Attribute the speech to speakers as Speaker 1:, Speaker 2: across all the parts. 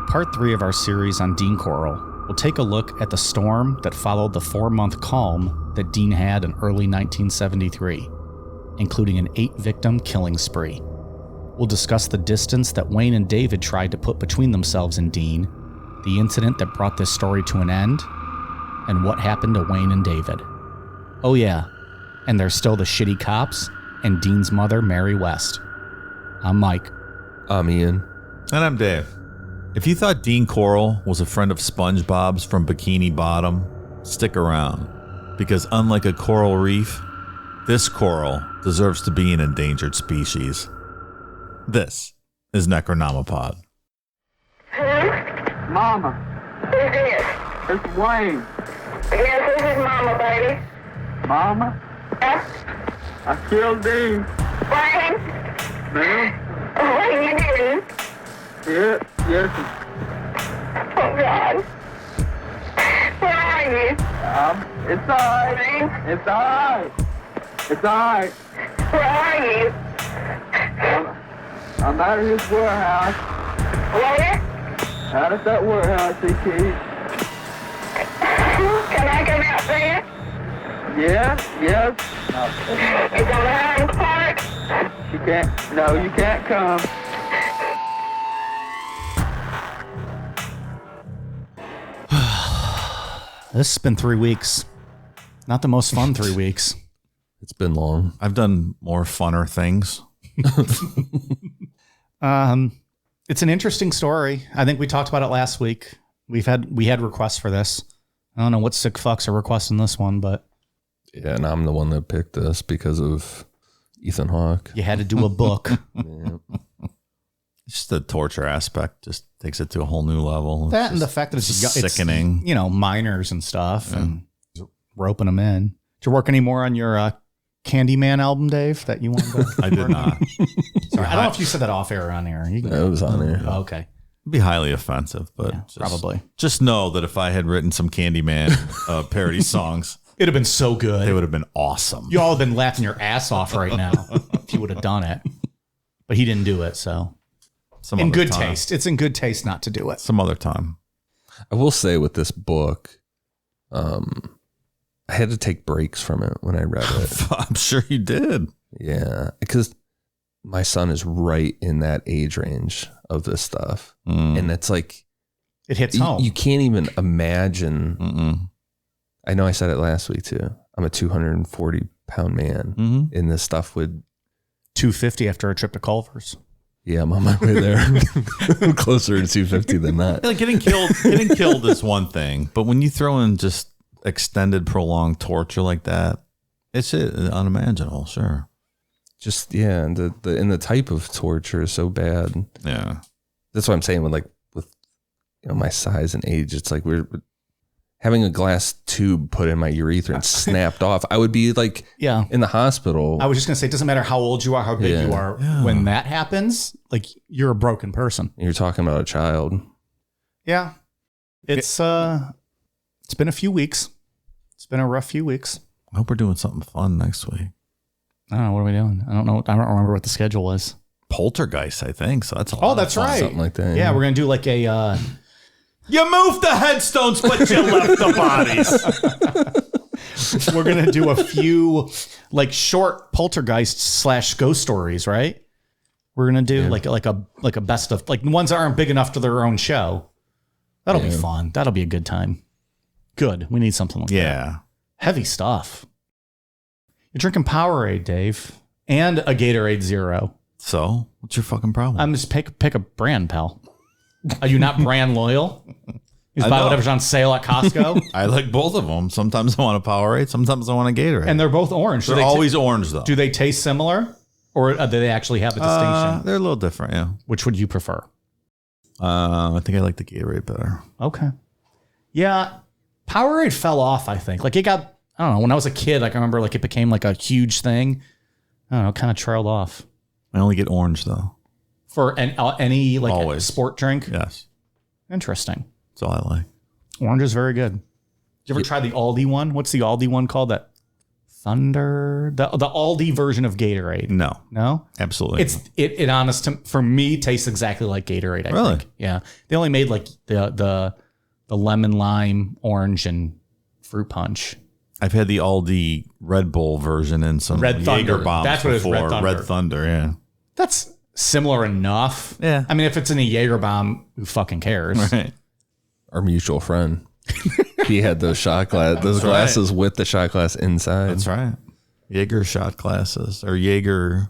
Speaker 1: part 3 of our series on Dean Corll, we'll take a look at the storm that followed the 4-month calm that Dean had in early 1973, including an 8-victim killing spree. We'll discuss the distance that Wayne and David tried to put between themselves and Dean, the incident that brought this story to an end, and what happened to Wayne and David. Oh yeah, and there's still the shitty cops and Dean's mother, Mary West. I'm Mike.
Speaker 2: I'm Ian.
Speaker 3: And I'm Dave. If you thought Dean Corll was a friend of SpongeBob's from Bikini Bottom, stick around. Because unlike a coral reef, this coral deserves to be an endangered species. This is Necronomipod.
Speaker 4: Who? Mama. Who's this? It's Wayne.
Speaker 5: Yes, this is Mama, baby.
Speaker 4: Mama?
Speaker 5: Yes?
Speaker 4: I killed Dean.
Speaker 5: Wayne?
Speaker 4: Ma'am?
Speaker 5: Wayne, you didn't?
Speaker 4: Yes.
Speaker 5: Oh, God. Where are you?
Speaker 4: It's alright. It's alright. It's alright.
Speaker 5: Where are you?
Speaker 4: I'm out of his warehouse.
Speaker 5: Where?
Speaker 4: Out of that warehouse he keeps.
Speaker 5: Can I come out there?
Speaker 4: Yes.
Speaker 5: It's on the hind part.
Speaker 4: You can't. No, you can't come.
Speaker 1: This has been 3 weeks. Not the most fun 3 weeks.
Speaker 2: It's been long.
Speaker 3: I've done more funner things.
Speaker 1: It's an interesting story. I think we talked about it last week. We had requests for this. I don't know what sick fucks are requesting this one, but
Speaker 2: Yeah, and I'm the one that picked this because of Ethan Hawke.
Speaker 1: you had to do a book.
Speaker 2: Yeah.
Speaker 3: Just the torture aspect just takes it to a whole new level. It's
Speaker 1: That and the
Speaker 3: just
Speaker 1: fact that it's
Speaker 3: sickening.
Speaker 1: It's, minors and stuff and roping them in. Did you work any more on your Candyman album, Dave, that you wanted to
Speaker 3: I did not.
Speaker 1: Sorry, I don't know if you said that off air or on air. You can,
Speaker 2: It was on there.
Speaker 1: Oh, okay.
Speaker 3: It'd be highly offensive, but
Speaker 1: Yeah, probably.
Speaker 3: Just know that if I had written some Candyman parody songs,
Speaker 1: It'd have been so good.
Speaker 3: they would have been awesome.
Speaker 1: You all have been laughing your ass off right now if you would have done it. But he didn't do it, so.
Speaker 3: Some
Speaker 1: In
Speaker 3: other
Speaker 1: good
Speaker 3: time.
Speaker 1: taste. It's in good taste not to do it.
Speaker 3: Some other time.
Speaker 2: I will say with this book, I had to take breaks from it when I read it.
Speaker 3: I'm sure you did.
Speaker 2: Yeah, because my son is right in that age range of this stuff. And it's like,
Speaker 1: It hits home.
Speaker 2: you can't even imagine.
Speaker 3: Mm-mm.
Speaker 2: I know I said it last week too. I'm a 240-pound man,
Speaker 3: Mhm.
Speaker 2: and this stuff would.
Speaker 1: 250 after a trip to Culver's.
Speaker 2: Yeah, I'm on my way there. I'm closer to 250 than that.
Speaker 3: Like getting killed is one thing, but when you throw in just extended, prolonged torture like that, it's unimaginable. Sure.
Speaker 2: Just and the type of torture is so bad.
Speaker 3: Yeah.
Speaker 2: That's what I'm saying with my size and age. It's like we're having a glass tube put in my urethra and snapped off. I would be like
Speaker 1: Yeah.
Speaker 2: in the hospital.
Speaker 1: I was just going to say, it doesn't matter how old you are, how big
Speaker 2: Yeah.
Speaker 1: you are.
Speaker 3: Yeah.
Speaker 1: When that happens, like you're a broken person.
Speaker 2: You're talking about a child.
Speaker 1: Yeah. It's been a few weeks. It's been a rough few weeks.
Speaker 3: I hope we're doing something fun next week.
Speaker 1: I don't know. What are we doing? I don't know. I don't remember what the schedule was.
Speaker 3: Poltergeist, I think. So that's a lot
Speaker 1: Oh,
Speaker 3: of
Speaker 1: that's
Speaker 3: fun.
Speaker 1: right.
Speaker 2: Something like that.
Speaker 1: Yeah, we're going to do like a...
Speaker 3: You moved the headstones, but you left the bodies.
Speaker 1: we're going to do a few like short poltergeist / ghost stories, right? We're going to do like a best of like ones that aren't big enough to their own show. That'll be fun. That'll be a good time. Good. We need something like that.
Speaker 3: Yeah.
Speaker 1: Heavy stuff. You're drinking Powerade, Dave, and a Gatorade Zero.
Speaker 3: So what's your fucking problem?
Speaker 1: I'm just pick a brand, pal. Are you not brand loyal? You just
Speaker 3: I
Speaker 1: buy
Speaker 3: know.
Speaker 1: whatever's on sale at Costco.
Speaker 3: I like both of them. Sometimes I want a Powerade. Sometimes I want a Gatorade.
Speaker 1: And they're both orange.
Speaker 3: they're always orange, though.
Speaker 1: Do they taste similar? Or do they actually have a distinction?
Speaker 3: They're a little different, yeah.
Speaker 1: Which would you prefer?
Speaker 3: I think I like the Gatorade better.
Speaker 1: Okay. Yeah. Powerade fell off, I think. Like it got, I don't know, when I was a kid, like I remember like it became like a huge thing. I don't know, kind of trailed off.
Speaker 3: I only get orange, though.
Speaker 1: For any like
Speaker 3: Always.
Speaker 1: sport drink?
Speaker 3: Yes.
Speaker 1: Interesting.
Speaker 3: That's all I like.
Speaker 1: Orange is very good. Did you ever try the Aldi one? What's the Aldi one called? That Thunder, the Aldi version of Gatorade. No,
Speaker 3: absolutely.
Speaker 1: It honest for me tastes exactly like Gatorade. I
Speaker 3: Really?
Speaker 1: think. Yeah, they only made like the lemon, lime, orange, and fruit punch.
Speaker 3: I've had the Aldi Red Bull version and some
Speaker 1: Red Thunder.
Speaker 3: Jaeger bombs
Speaker 1: That's what it is,
Speaker 3: before.
Speaker 1: Red Thunder.
Speaker 3: Red Thunder, yeah.
Speaker 1: That's similar enough.
Speaker 3: Yeah.
Speaker 1: I mean, if it's in a Jaeger bomb, who fucking cares?
Speaker 3: Right.
Speaker 2: Our mutual friend. He had those glasses with the shot glass inside.
Speaker 3: That's right. Jaeger shot glasses or Jaeger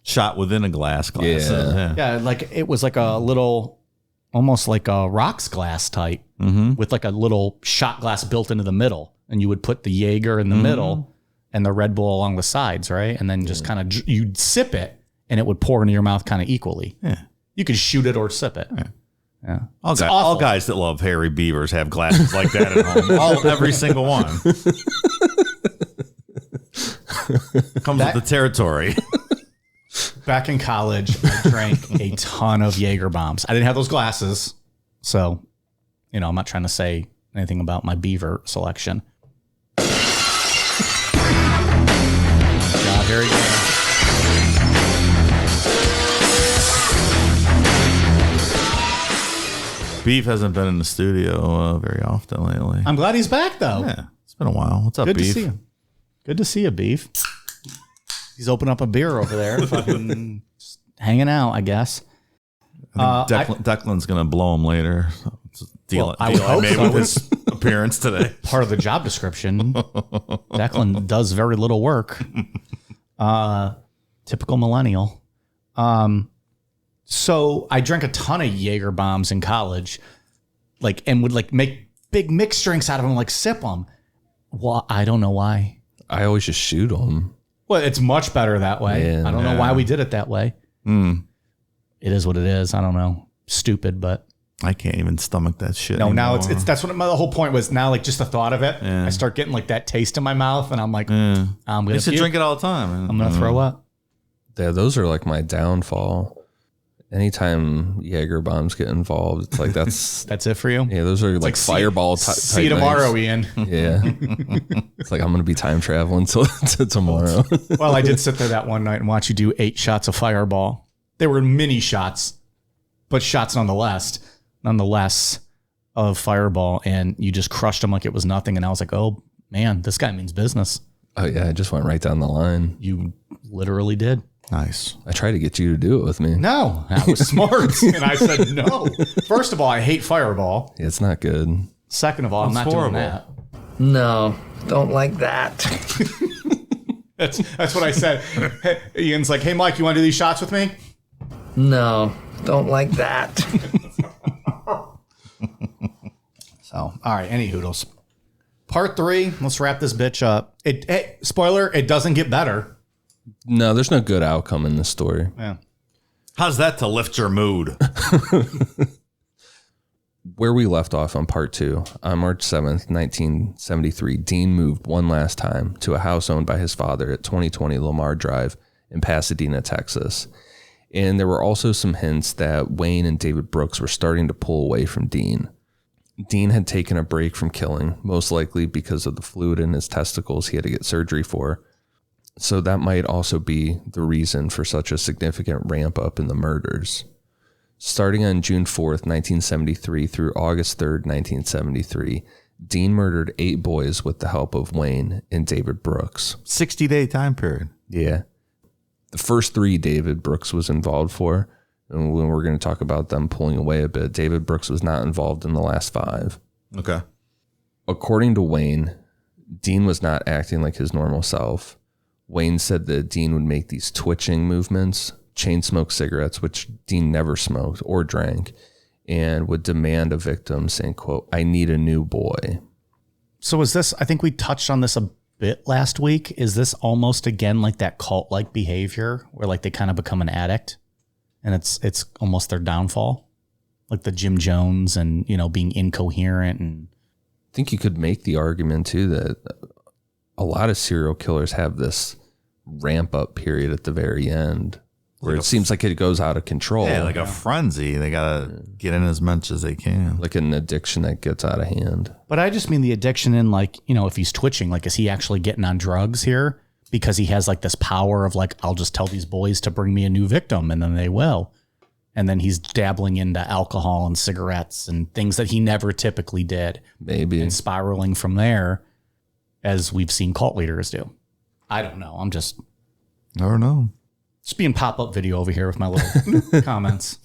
Speaker 3: shot within a glass glasses.
Speaker 2: Yeah.
Speaker 1: Yeah, like it was like a little, almost like a rocks glass type with like a little shot glass built into the middle. And you would put the Jaeger in the middle and the Red Bull along the sides, right? And then just kind of, you'd sip it and it would pour into your mouth kind of equally.
Speaker 3: Yeah.
Speaker 1: You could shoot it or sip it. Yeah.
Speaker 3: All guys that love hairy beavers have glasses like that at home. Every single one. Comes with the territory.
Speaker 1: Back in college, I drank a ton of Jaeger bombs. I didn't have those glasses. So, I'm not trying to say anything about my beaver selection. God, very good.
Speaker 3: Beef hasn't been in the studio very often lately.
Speaker 1: I'm glad he's back, though.
Speaker 3: Yeah, it's been a while. What's up,
Speaker 1: Good
Speaker 3: Beef?
Speaker 1: to see you. Good to see you, Beef. He's opening up a beer over there, fucking just hanging out, I guess.
Speaker 3: I think Declan's going to blow him later. So it's a deal,
Speaker 1: I would
Speaker 3: I
Speaker 1: hope
Speaker 3: made
Speaker 1: so.
Speaker 3: with his appearance today.
Speaker 1: Part of the job description. Declan does very little work. Typical millennial. So I drank a ton of Jaeger bombs in college, and would make big mixed drinks out of them, sip them. Well, I don't know why.
Speaker 2: I always just shoot them.
Speaker 1: Well, it's much better that way.
Speaker 2: Yeah.
Speaker 1: I don't know why we did it that way. It is what it is. I don't know. Stupid, but
Speaker 3: I can't even stomach that shit.
Speaker 1: no. Now
Speaker 3: anymore.
Speaker 1: it's that's what the whole point was. Now, just the thought of it,
Speaker 3: Yeah.
Speaker 1: I start getting that taste in my mouth, and I'm like, I'm
Speaker 3: I
Speaker 1: gonna
Speaker 3: used to
Speaker 1: puke.
Speaker 3: drink it all the time.
Speaker 1: I'm gonna throw up.
Speaker 2: Yeah, those are like my downfall. Anytime Jaeger bombs get involved, it's like that's
Speaker 1: That's it for you.
Speaker 2: yeah, those are like fireball type.
Speaker 1: See you tomorrow,
Speaker 2: nights.
Speaker 1: Ian.
Speaker 2: Yeah, it's like I'm gonna be time traveling till to tomorrow.
Speaker 1: Well, I did sit there that one night and watch you do 8 shots of Fireball. They were mini shots, but shots nonetheless of Fireball, and you just crushed them like it was nothing. And I was like, oh man, this guy means business.
Speaker 2: Oh yeah, I just went right down the line.
Speaker 1: You literally did.
Speaker 3: Nice.
Speaker 2: I tried to get you to do it with me.
Speaker 1: No, that was smart. And I said no. First of all, I hate Fireball.
Speaker 2: Yeah, it's not good.
Speaker 1: Second of all, I'm not
Speaker 3: horrible.
Speaker 1: doing that.
Speaker 6: No, don't like that.
Speaker 1: That's what I said. Hey, Ian's like, hey, Mike, you want to do these shots with me?
Speaker 6: No, don't like that.
Speaker 1: So, all right, any hoodles. Part 3, let's wrap this bitch up. Spoiler, it doesn't get better.
Speaker 2: No, there's no good outcome in this story.
Speaker 1: Yeah.
Speaker 3: How's that to lift your mood?
Speaker 2: Where we left off on part 2, on March 7th, 1973, Dean moved one last time to a house owned by his father at 2020 Lamar Drive in Pasadena, Texas. And there were also some hints that Wayne and David Brooks were starting to pull away from Dean. Dean had taken a break from killing, most likely because of the fluid in his testicles he had to get surgery for. So that might also be the reason for such a significant ramp up in the murders. Starting on June 4th, 1973 through August 3rd, 1973, Dean murdered 8 boys with the help of Wayne and David Brooks.
Speaker 3: 60-day time period.
Speaker 2: Yeah. The first 3 David Brooks was involved for, and when we're going to talk about them pulling away a bit, David Brooks was not involved in the last 5.
Speaker 3: Okay.
Speaker 2: According to Wayne, Dean was not acting like his normal self. Wayne said that Dean would make these twitching movements, chain smoke cigarettes, which Dean never smoked or drank, and would demand a victim saying, quote, "I need a new boy."
Speaker 1: So is this, I think we touched on this a bit last week. Is this almost again like that cult-like behavior where they kind of become an addict and it's almost their downfall? Like the Jim Jones and, being incoherent and...
Speaker 2: I think you could make the argument too that a lot of serial killers have this ramp up period at the very end. where it seems like it goes out of control.
Speaker 3: Yeah, like a frenzy. They got to get in as much as they can.
Speaker 2: Like an addiction that gets out of hand.
Speaker 1: But I just mean the addiction in, like, you know, if he's twitching, like, is he actually getting on drugs here? Because he has like this power of like, I'll just tell these boys to bring me a new victim and then they will. And then he's dabbling into alcohol and cigarettes and things that he never typically did.
Speaker 2: Maybe.
Speaker 1: And spiraling from there, as we've seen cult leaders do. I don't know. I'm just
Speaker 3: Never know.
Speaker 1: being pop-up video over here with my little comments.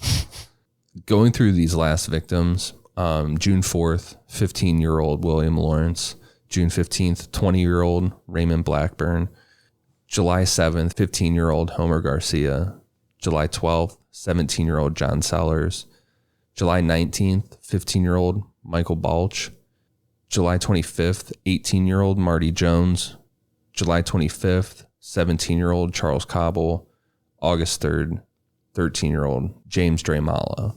Speaker 2: Going through these last victims, June 4th, 15-year-old William Lawrence. June 15th, 20-year-old Raymond Blackburn. July 7th, 15-year-old Homer Garcia. July 12th, 17-year-old John Sellers. July 19th, 15-year-old Michael Balch. July 25th, 18-year-old Marty Jones. July 25th, 17-year-old Charles Cobble. August 3rd, 13-year-old James Dramala.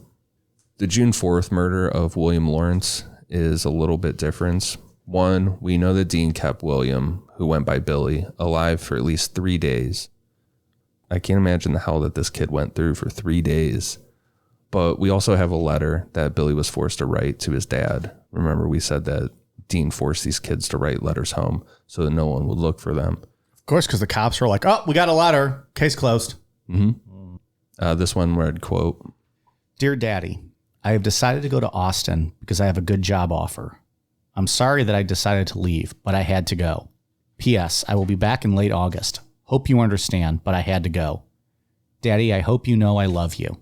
Speaker 2: The June 4th murder of William Lawrence is a little bit different. One, we know that Dean kept William, who went by Billy, alive for at least 3 days. I can't imagine the hell that this kid went through for 3 days. But we also have a letter that Billy was forced to write to his dad. Remember, we said that Dean forced these kids to write letters home so that no one would look for them.
Speaker 1: Of course, because the cops were like, oh, we got a letter. Case closed.
Speaker 2: This one read, quote,
Speaker 1: Dear Daddy, I have decided to go to Austin because I have a good job offer. I'm sorry that I decided to leave, but I had to go. P.S. I will be back in late August. Hope you understand, but I had to go. Daddy, I hope you know I love you.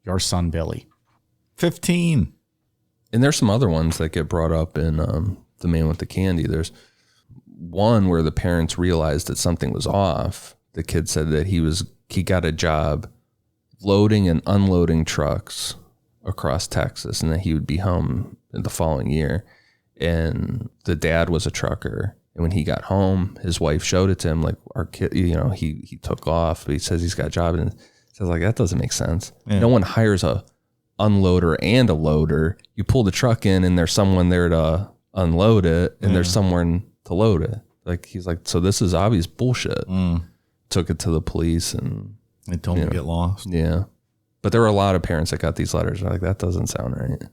Speaker 1: Your son, Billy.
Speaker 3: 15.
Speaker 2: and there's some other ones that get brought up in The Man with the Candy. There's one where the parents realized that something was off. The kid said that he got a job loading and unloading trucks across Texas and that he would be home in the following year. And the dad was a trucker. And when he got home, his wife showed it to him, like, our kid, he took off, but he says he's got a job. And says, like, that doesn't make sense. Yeah. No one hires a unloader and a loader. You pull the truck in and there's someone there to unload it and there's someone to load it. Like, he's like, so this is obvious bullshit. Took it to the police and
Speaker 3: they told him to get lost.
Speaker 2: Yeah. But there were a lot of parents that got these letters. They're like, that doesn't sound right.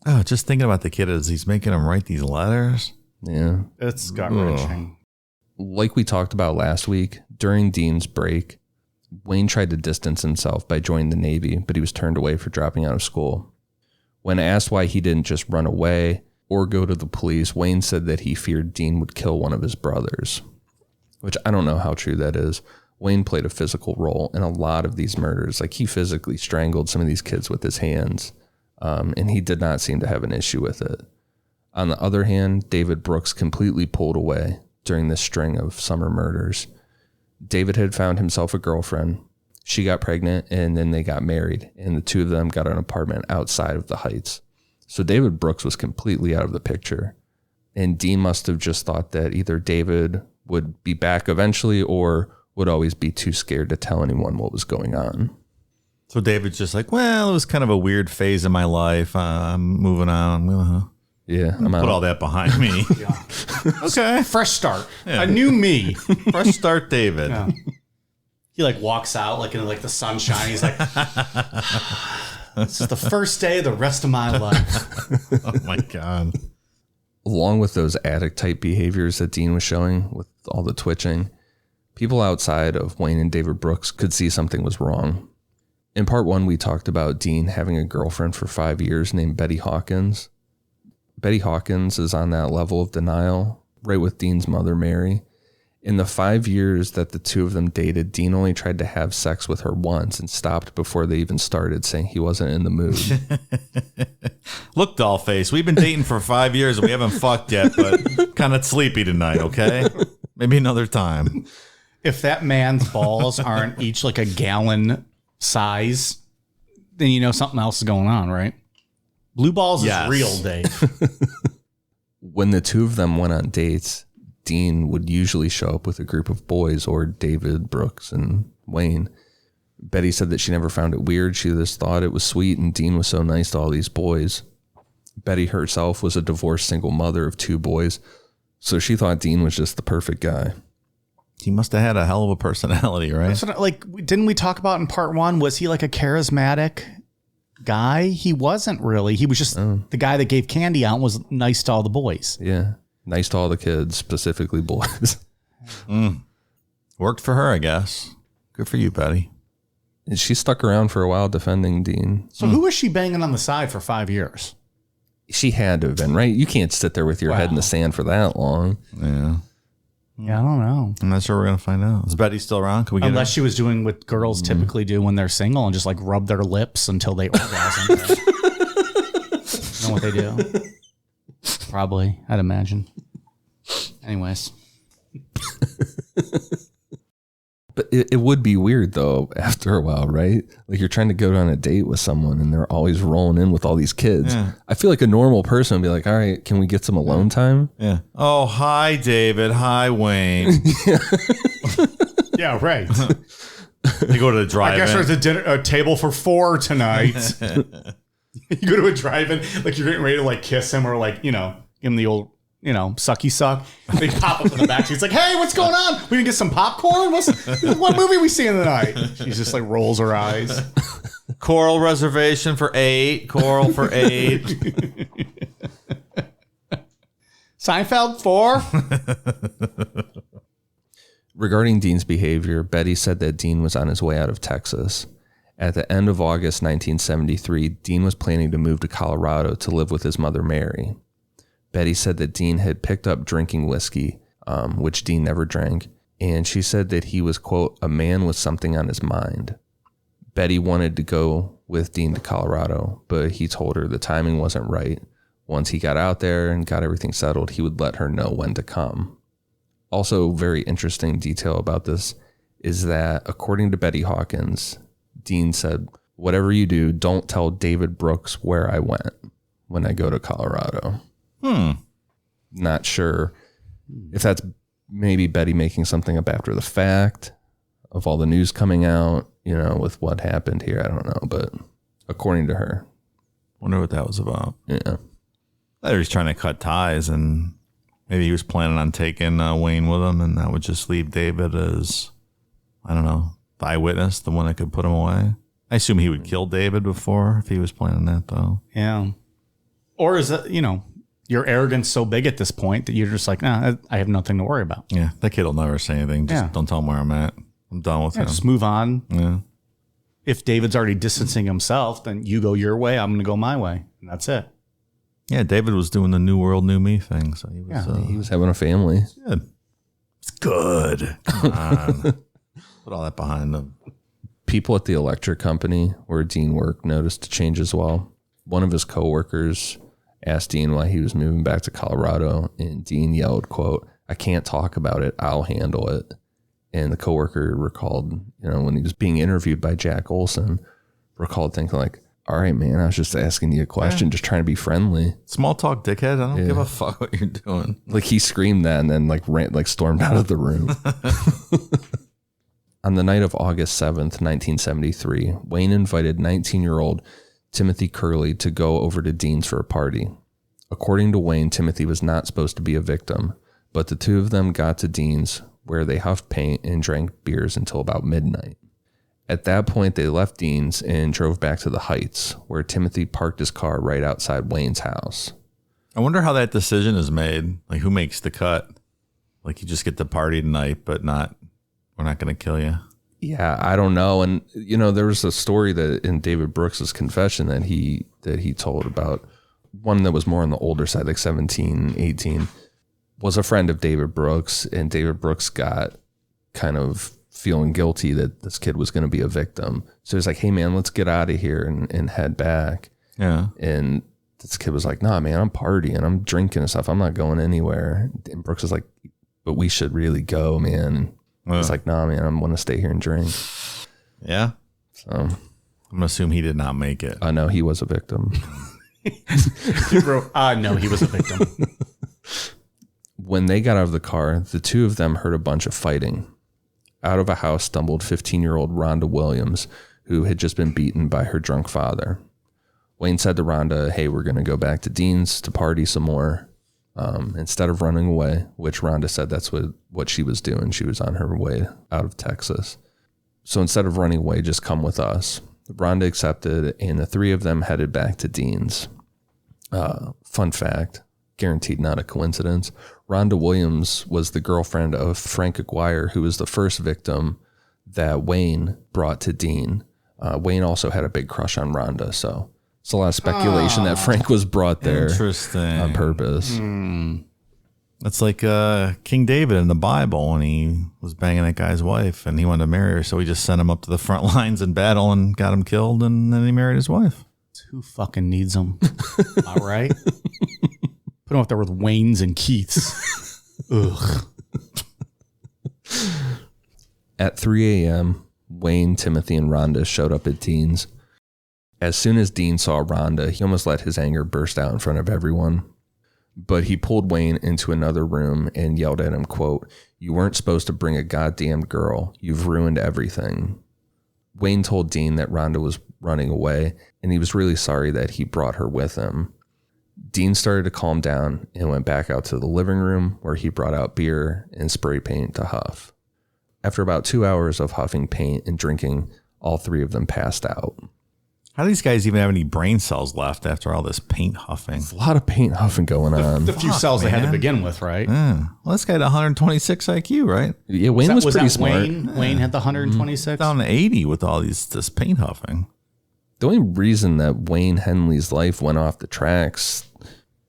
Speaker 3: Oh, just thinking about the kid as he's making them write these letters.
Speaker 2: Yeah.
Speaker 1: It's gut-wrenching.
Speaker 2: Like we talked about last week, during Dean's break, Wayne tried to distance himself by joining the Navy, but he was turned away for dropping out of school. When asked why he didn't just run away or go to the police, Wayne said that he feared Dean would kill one of his brothers, which I don't know how true that is. Wayne played a physical role in a lot of these murders. Like, he physically strangled some of these kids with his hands, and he did not seem to have an issue with it. On the other hand, David Brooks completely pulled away during this string of summer murders. David had found himself a girlfriend. She got pregnant, and then they got married, and the two of them got an apartment outside of the Heights. So David Brooks was completely out of the picture. And Dean must have just thought that either David would be back eventually or would always be too scared to tell anyone what was going on.
Speaker 3: So David's just like, well, it was kind of a weird phase in my life. I'm moving on.
Speaker 2: Yeah,
Speaker 3: I'm put all that behind me. Okay.
Speaker 1: Fresh start. Yeah. A new me.
Speaker 3: Fresh start, David. Yeah.
Speaker 1: He like walks out like in like the sunshine. He's like, this is the first day of the rest of my life.
Speaker 3: Oh my God.
Speaker 2: Along with those addict type behaviors that Dean was showing with all the twitching, people outside of Wayne and David Brooks could see something was wrong. In part one, we talked about Dean having a girlfriend for 5 years named Betty Hawkins. Betty Hawkins is on that level of denial, right with Dean's mother, Mary. In the 5 years that the two of them dated, Dean only tried to have sex with her once and stopped before they even started, saying he wasn't in the mood.
Speaker 3: Look, Dollface, we've been dating for 5 years and we haven't fucked yet, but kind of sleepy tonight, okay? Maybe another time.
Speaker 1: If that man's balls aren't each like a gallon size, then you know something else is going on, right? Blue balls is real, Dave.
Speaker 2: When the two of them went on dates, Dean would usually show up with a group of boys or David, Brooks, and Wayne. Betty said that she never found it weird. She just thought it was sweet, and Dean was so nice to all these boys. Betty herself was a divorced single mother of 2 boys, so she thought Dean was just the perfect guy.
Speaker 3: He must have had a hell of a personality, right?
Speaker 1: That's what, like, didn't we talk about in part 1? Was he like a charismatic guy? He wasn't really. He was just the guy that gave candy out and was nice to all the boys.
Speaker 2: Yeah. Nice to all the kids, specifically boys.
Speaker 3: Worked for her, I guess. Good for you, Betty.
Speaker 2: And she stuck around for a while defending Dean.
Speaker 1: So who was she banging on the side for 5 years?
Speaker 2: She had to have been, right? You can't sit there with your head in the sand for that long.
Speaker 3: Yeah.
Speaker 1: Yeah, I don't know.
Speaker 3: I'm not sure we're going to find out. Is Betty still around? Can we get
Speaker 1: Unless she was doing what girls typically do when they're single and just like rub their lips until they orgasm. Right? You know what they do? Probably, I'd imagine. Anyways.
Speaker 2: But it would be weird, though, after a while, right? Like you're trying to go on a date with someone and they're always rolling in with all these kids.
Speaker 3: Yeah.
Speaker 2: I feel like a normal person would be like, all right, can we get some alone time?
Speaker 3: Yeah. Oh, hi, David. Hi, Wayne.
Speaker 1: Yeah, right.
Speaker 3: They go to the drive-in.
Speaker 1: I guess there's a table for 4 tonight. You go to a drive-in, like you're getting ready to like kiss him or like, give him the old, sucky suck. They pop up in the back. She's like, hey, what's going on? We can get some popcorn? What movie we seeing tonight? She just like rolls her eyes.
Speaker 3: Coral reservation for 8. Coral for 8.
Speaker 1: Seinfeld 4.
Speaker 2: Regarding Dean's behavior, Betty said that Dean was on his way out of Texas. At the end of August 1973, Dean was planning to move to Colorado to live with his mother, Mary. Betty said that Dean had picked up drinking whiskey, which Dean never drank, and she said that he was, quote, a man with something on his mind. Betty wanted to go with Dean to Colorado, but he told her the timing wasn't right. Once he got out there and got everything settled, he would let her know when to come. Also, very interesting detail about this is that, according to Betty Hawkins, Dean said, whatever you do, don't tell David Brooks where I went when I go to Colorado. Not sure if that's maybe Betty making something up after the fact of all the news coming out, with what happened here. I don't know, but according to her.
Speaker 3: Wonder what that was about.
Speaker 2: Yeah.
Speaker 3: I thought he was trying to cut ties and maybe he was planning on taking Wayne with him and that would just leave David as, I don't know, the eyewitness, the one that could put him away. I assume he would kill David before if he was planning that, though.
Speaker 1: Yeah. Or is it, your arrogance so big at this point that you're just like, nah, I have nothing to worry about.
Speaker 3: Yeah, that kid will never say anything. Just don't tell him where I'm at. I'm done with him.
Speaker 1: Just move on.
Speaker 3: Yeah.
Speaker 1: If David's already distancing himself, then you go your way, I'm going to go my way. And that's it.
Speaker 3: Yeah, David was doing the new world, new me thing. So
Speaker 2: He was having a family.
Speaker 3: Good. It's good. Come on. Put all that behind them.
Speaker 2: People at the electric company where Dean worked noticed a change as well. One of his coworkers asked Dean why he was moving back to Colorado, and Dean yelled, quote, I can't talk about it. I'll handle it. And the coworker recalled, when he was being interviewed by Jack Olson, recalled thinking like, all right, man, I was just asking you a question, just trying to be friendly.
Speaker 3: Small talk, dickhead. I don't give a fuck what you're doing.
Speaker 2: Like he screamed that and then stormed out of the room. On the night of August 7th, 1973, Wayne invited 19-year-old Timothy Curley to go over to Dean's for a party. According to Wayne, Timothy was not supposed to be a victim, but the two of them got to Dean's, where they huffed paint and drank beers until about midnight. At that point, they left Dean's and drove back to the Heights, where Timothy parked his car right outside Wayne's house.
Speaker 3: I wonder how that decision is made. Like, who makes the cut? Like, you just get to party tonight, but we're not going to kill you.
Speaker 2: Yeah, I don't know. And, there was a story that in David Brooks's confession that he told about one that was more on the older side, like 17, 18, was a friend of David Brooks. And David Brooks got kind of feeling guilty that this kid was going to be a victim. So he's like, hey, man, let's get out of here and head back. Yeah. And this kid was like, nah, man, I'm partying. I'm drinking and stuff. I'm not going anywhere. And Brooks was like, but we should really go, man. He's like, nah, man, I want to stay here and drink.
Speaker 3: Yeah. So I'm going to assume he did not make it.
Speaker 2: I know he was a victim.
Speaker 1: No, he was a victim.
Speaker 2: When they got out of the car, the two of them heard a bunch of fighting. Out of a house stumbled 15-year-old Rhonda Williams, who had just been beaten by her drunk father. Wayne said to Rhonda, hey, we're going to go back to Dean's to party some more. Instead of running away, which Rhonda said that's what what she was doing. She was on her way out of Texas. So instead of running away, just come with us. Rhonda accepted, and the three of them headed back to Dean's. Fun fact, guaranteed not a coincidence, Rhonda Williams was the girlfriend of Frank Aguirre, who was the first victim that Wayne brought to Dean. Wayne also had a big crush on Rhonda, so it's a lot of speculation that Frank was brought there on purpose.
Speaker 3: That's like King David in the Bible when he was banging that guy's wife and he wanted to marry her, so he just sent him up to the front lines in battle and got him killed, and then he married his wife.
Speaker 1: Who fucking needs them? All right. Put them up there with Waynes and Keiths. Ugh.
Speaker 2: At 3 a.m., Wayne, Timothy, and Rhonda showed up at Dean's. As soon as Dean saw Rhonda, he almost let his anger burst out in front of everyone. But he pulled Wayne into another room and yelled at him, quote, "You weren't supposed to bring a goddamn girl. You've ruined everything." Wayne told Dean that Rhonda was running away, and he was really sorry that he brought her with him. Dean started to calm down and went back out to the living room, where he brought out beer and spray paint to huff. After about 2 hours of huffing paint and drinking, all three of them passed out.
Speaker 3: How do these guys even have any brain cells left after all this paint huffing?
Speaker 2: A lot of paint huffing going on.
Speaker 1: The few cells they had to begin with, right?
Speaker 3: Yeah. Well, this guy had 126 IQ, right?
Speaker 2: Yeah, Wayne was pretty
Speaker 1: that
Speaker 2: smart.
Speaker 1: Wayne had the 126?
Speaker 3: Down to 80 with all this paint huffing.
Speaker 2: The only reason that Wayne Henley's life went off the tracks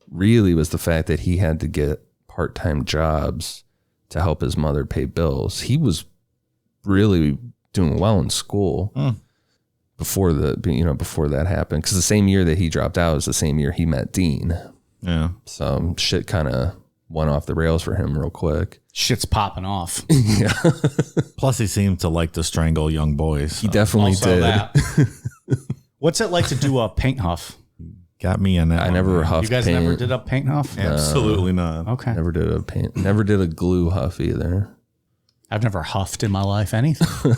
Speaker 2: really was the fact that he had to get part-time jobs to help his mother pay bills. He was really doing well in school before that happened. Because the same year that he dropped out was the same year he met Dean.
Speaker 3: Yeah.
Speaker 2: So shit kind of went off the rails for him real quick.
Speaker 1: Shit's popping off.
Speaker 2: Yeah.
Speaker 3: Plus, he seemed to like to strangle young boys.
Speaker 2: He definitely
Speaker 1: Also
Speaker 2: did.
Speaker 1: that. What's it like to do a paint huff?
Speaker 3: Got me in that.
Speaker 2: I never huffed
Speaker 1: You guys
Speaker 2: paint.
Speaker 1: never did a paint huff?
Speaker 3: Absolutely not.
Speaker 1: Okay.
Speaker 2: Never did a paint. Never did a glue huff either.
Speaker 1: I've never huffed in my life anything.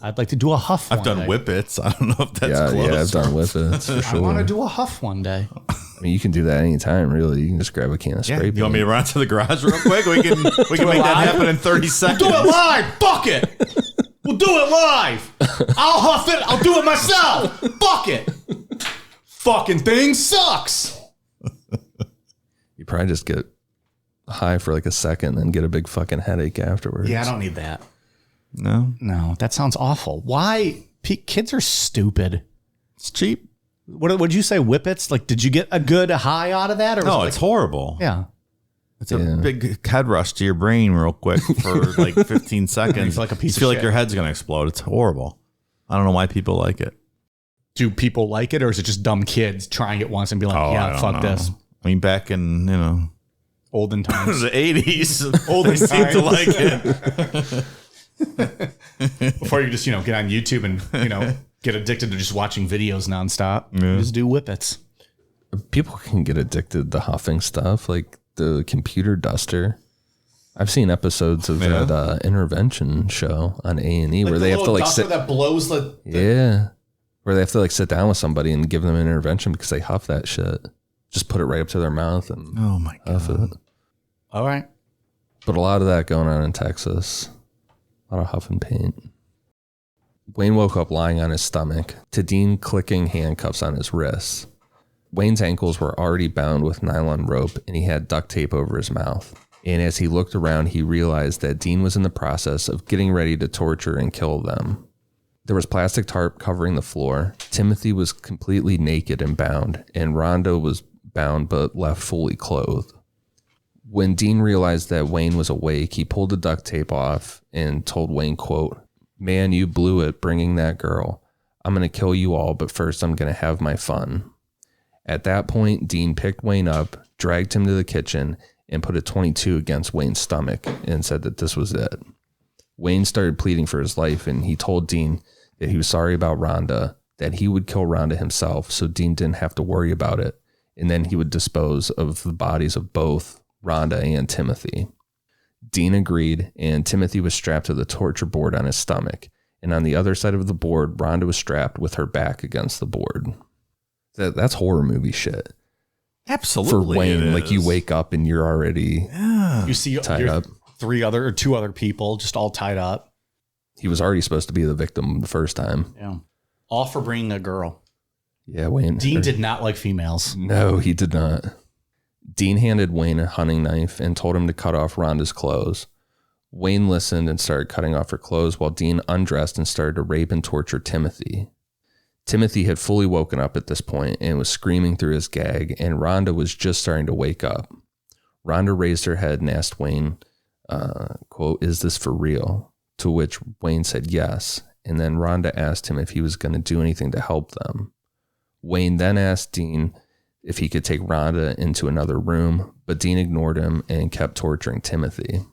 Speaker 1: I'd like to do a huff
Speaker 3: I've
Speaker 1: one
Speaker 3: done
Speaker 1: day.
Speaker 3: whippets. I don't know if that's
Speaker 2: Yeah,
Speaker 3: close.
Speaker 2: yeah, I've done whippets for
Speaker 1: I want to
Speaker 2: sure.
Speaker 1: do a huff one day.
Speaker 2: I mean, you can do that anytime, really. You can just grab a can of
Speaker 3: Yeah.
Speaker 2: spray paint.
Speaker 3: You want me to run to the garage real quick? We can make that happen in 30 seconds.
Speaker 1: Do it live. Fuck it. We'll do it live. I'll huff it. I'll do it myself. Fuck it. Fucking thing sucks.
Speaker 2: You probably just get high for like a second and get a big fucking headache afterwards.
Speaker 1: Yeah, I don't need that.
Speaker 3: No,
Speaker 1: No, that sounds awful. Why? Kids are stupid.
Speaker 3: it's cheap.
Speaker 1: What would you say, whippets? Like, did you get a good high out of that? Or was
Speaker 3: No,
Speaker 1: it
Speaker 3: it's
Speaker 1: like,
Speaker 3: horrible.
Speaker 1: yeah.
Speaker 3: It's a big head rush to your brain real quick for like 15 seconds.
Speaker 1: You feel like a piece
Speaker 3: You feel
Speaker 1: of
Speaker 3: like
Speaker 1: shit.
Speaker 3: your head's going to explode. It's horrible. I don't know why people like it.
Speaker 1: Do people like it, or is it just dumb kids trying it once and be like,
Speaker 3: I
Speaker 1: yeah,
Speaker 3: don't
Speaker 1: fuck
Speaker 3: know.
Speaker 1: this?
Speaker 3: I mean, back in,
Speaker 1: Olden times.
Speaker 3: the 80s, they seemed to like it.
Speaker 1: Before you just, get on YouTube and, get addicted to just watching videos nonstop.
Speaker 3: Yeah.
Speaker 1: Just do whippets.
Speaker 2: People can get addicted to huffing stuff, like the computer duster. I've seen episodes of that intervention show on A&E where they have to like sit.
Speaker 1: that blows the.
Speaker 2: Yeah. Where they have to like sit down with somebody and give them an intervention because they huff that shit. Just put it right up to their mouth and
Speaker 3: Oh, my
Speaker 2: huff
Speaker 3: God.
Speaker 2: it.
Speaker 1: All right.
Speaker 2: But a lot of that going on in Texas. A lot of huff and paint. Wayne woke up lying on his stomach to Dean clicking handcuffs on his wrists. Wayne's ankles were already bound with nylon rope and he had duct tape over his mouth. And as he looked around, he realized that Dean was in the process of getting ready to torture and kill them. There was plastic tarp covering the floor. Timothy was completely naked and bound, and Rhonda was bound but left fully clothed. When Dean realized that Wayne was awake, he pulled the duct tape off and told Wayne, quote, "Man, you blew it bringing that girl. I'm going to kill you all, but first I'm going to have my fun." At that point, Dean picked Wayne up, dragged him to the kitchen, and put a .22 against Wayne's stomach and said that this was it. Wayne started pleading for his life, and he told Dean that he was sorry about Rhonda, that he would kill Rhonda himself so Dean didn't have to worry about it, and then he would dispose of the bodies of both Rhonda and Timothy. Dean agreed, and Timothy was strapped to the torture board on his stomach, and on the other side of the board, Rhonda was strapped with her back against the board. That's horror movie shit.
Speaker 3: Absolutely.
Speaker 2: For Wayne,
Speaker 3: it
Speaker 2: like you
Speaker 3: is.
Speaker 2: wake up and you're already
Speaker 1: You see
Speaker 2: tied
Speaker 1: you're
Speaker 2: up.
Speaker 1: two other people just all tied up.
Speaker 2: He was already supposed to be the victim the first time.
Speaker 1: Yeah. All for bringing a girl.
Speaker 2: Yeah, Wayne.
Speaker 1: Dean did not like females.
Speaker 2: No, he did not. Dean handed Wayne a hunting knife and told him to cut off Rhonda's clothes. Wayne listened and started cutting off her clothes while Dean undressed and started to rape and torture Timothy. Timothy had fully woken up at this point and was screaming through his gag, and Rhonda was just starting to wake up. Rhonda raised her head and asked Wayne, quote, "Is this for real?" To which Wayne said yes, and then Rhonda asked him if he was going to do anything to help them. Wayne then asked Dean if he could take Rhonda into another room, but Dean ignored him and kept torturing Timothy.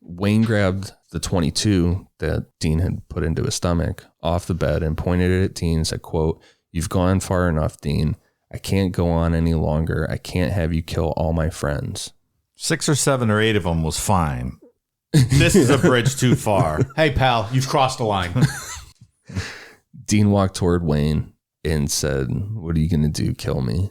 Speaker 2: Wayne grabbed the .22 that Dean had put into his stomach off the bed and pointed it at Dean and said, quote, "You've gone far enough, Dean. I can't go on any longer. I can't have you kill all my friends."
Speaker 3: 6 or 7 or 8 of them was fine. This is a bridge too far.
Speaker 1: Hey, pal, you've crossed the line.
Speaker 2: Dean walked toward Wayne and said, "What are you going to do? Kill me?"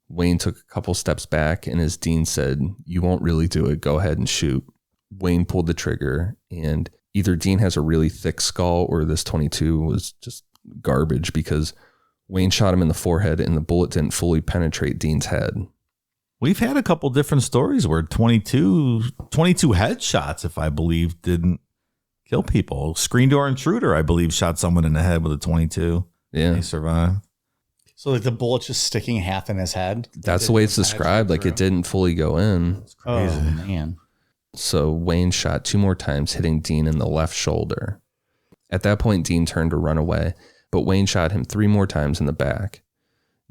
Speaker 2: Wayne took a couple steps back, and as Dean said, "You won't really do it. Go ahead and shoot." Wayne pulled the trigger, and either Dean has a really thick skull or this .22 was just garbage, because Wayne shot him in the forehead and the bullet didn't fully penetrate Dean's head.
Speaker 3: We've had a couple different stories where 22 headshots, if I believe, didn't kill people. Screen Door Intruder, I believe, shot someone in the head with a .22.
Speaker 2: Yeah.
Speaker 3: They survived.
Speaker 1: So like the bullet's just sticking half in his head?
Speaker 2: That's the way it's described. Like it didn't fully go in.
Speaker 3: Crazy.
Speaker 1: Oh, man.
Speaker 2: So Wayne shot 2 more times, hitting Dean in the left shoulder. At that point, Dean turned to run away, but Wayne shot him 3 more times in the back.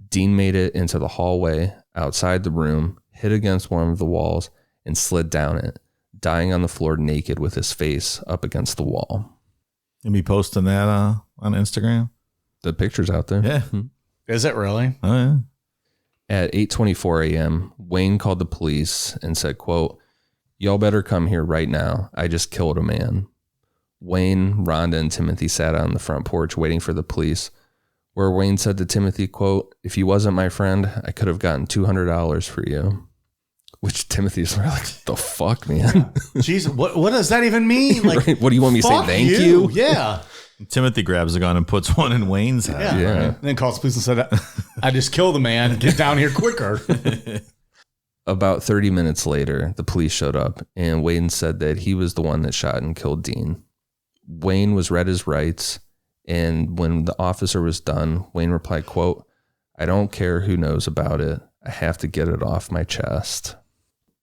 Speaker 2: Dean made it into the hallway outside the room, hit against one of the walls, and slid down it, dying on the floor naked with his face up against the wall.
Speaker 3: You be posting that on Instagram?
Speaker 2: The picture's out there.
Speaker 3: Yeah.
Speaker 1: Is it really?
Speaker 3: Oh, yeah.
Speaker 2: At 8:24 a.m., Wayne called the police and said, quote, "Y'all better come here right now. I just killed a man." Wayne, Rhonda, and Timothy sat on the front porch waiting for the police, where Wayne said to Timothy, quote, "If you wasn't my friend, I could have gotten $200 for you." Which Timothy's like, "The fuck, man?"
Speaker 1: Jeez, what does that even mean? Like,
Speaker 2: Right? What do you want me to say?
Speaker 1: fuck
Speaker 2: Thank you?
Speaker 1: Yeah.
Speaker 3: Timothy grabs a gun and puts one in Wayne's head.
Speaker 1: Yeah.
Speaker 2: Yeah.
Speaker 1: And then calls the police and said, "I just killed the man. Get down here quicker."
Speaker 2: About 30 minutes later, the police showed up, and Wayne said that he was the one that shot and killed Dean. Wayne was read his rights, and when the officer was done, Wayne replied, quote, "I don't care who knows about it. I have to get it off my chest."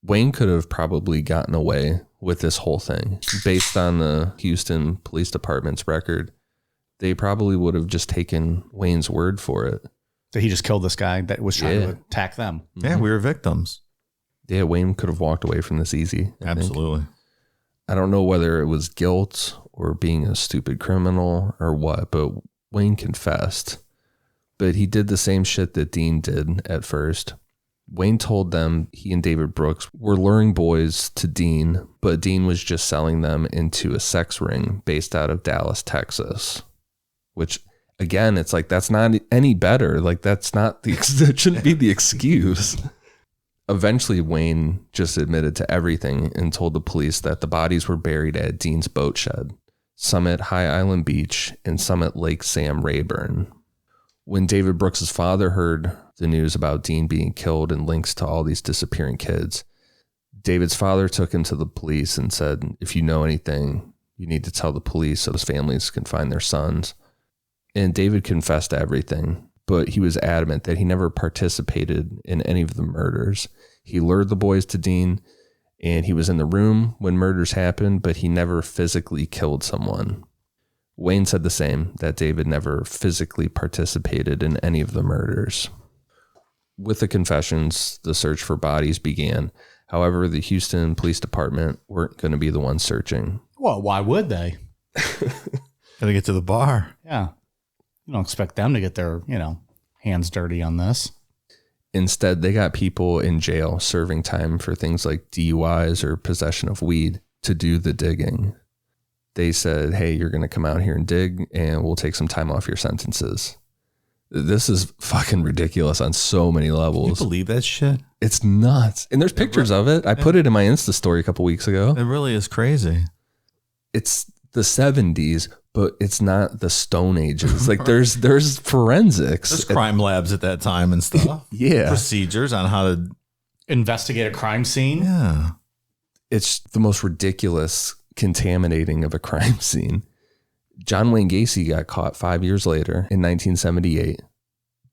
Speaker 2: Wayne could have probably gotten away with this whole thing. Based on the Houston Police Department's record, they probably would have just taken Wayne's word for it.
Speaker 1: So he just killed this guy that was trying to attack them.
Speaker 3: Yeah, we were victims.
Speaker 2: Yeah, Wayne could have walked away from this easy. I think.
Speaker 3: Absolutely.
Speaker 2: I don't know whether it was guilt or being a stupid criminal or what, but Wayne confessed. But he did the same shit that Dean did at first. Wayne told them he and David Brooks were luring boys to Dean, but Dean was just selling them into a sex ring based out of Dallas, Texas. Which, again, it's like, that's not any better. Like, that's not that shouldn't be the excuse. Eventually, Wayne just admitted to everything and told the police that the bodies were buried at Dean's boat shed, some at High Island Beach and some at Lake Sam Rayburn. When David Brooks' father heard the news about Dean being killed and links to all these disappearing kids, David's father took him to the police and said, "If you know anything, you need to tell the police so those families can find their sons." And David confessed to everything, but he was adamant that he never participated in any of the murders. He lured the boys to Dean, and he was in the room when murders happened, but he never physically killed someone. Wayne said the same, that David never physically participated in any of the murders. With the confessions, the search for bodies began. However, the Houston Police Department weren't going to be the ones searching.
Speaker 1: Well, why would they?
Speaker 3: Gotta get to the bar.
Speaker 1: Yeah. You don't expect them to get their, hands dirty on this.
Speaker 2: Instead, they got people in jail serving time for things like DUIs or possession of weed to do the digging. They said, "Hey, you're going to come out here and dig, and we'll take some time off your sentences." This is fucking ridiculous on so many
Speaker 3: Can you
Speaker 2: levels.
Speaker 3: believe that shit?
Speaker 2: It's nuts. And there's pictures of it. I put it in my Insta story a couple weeks ago.
Speaker 3: It really is crazy.
Speaker 2: It's the 70s, but it's not the Stone Ages. Like there's forensics.
Speaker 3: There's crime labs at that time and stuff.
Speaker 2: Yeah.
Speaker 3: Procedures on how to.
Speaker 1: Investigate a crime scene.
Speaker 3: Yeah.
Speaker 2: It's the most ridiculous contaminating of a crime scene. John Wayne Gacy got caught 5 years later in 1978,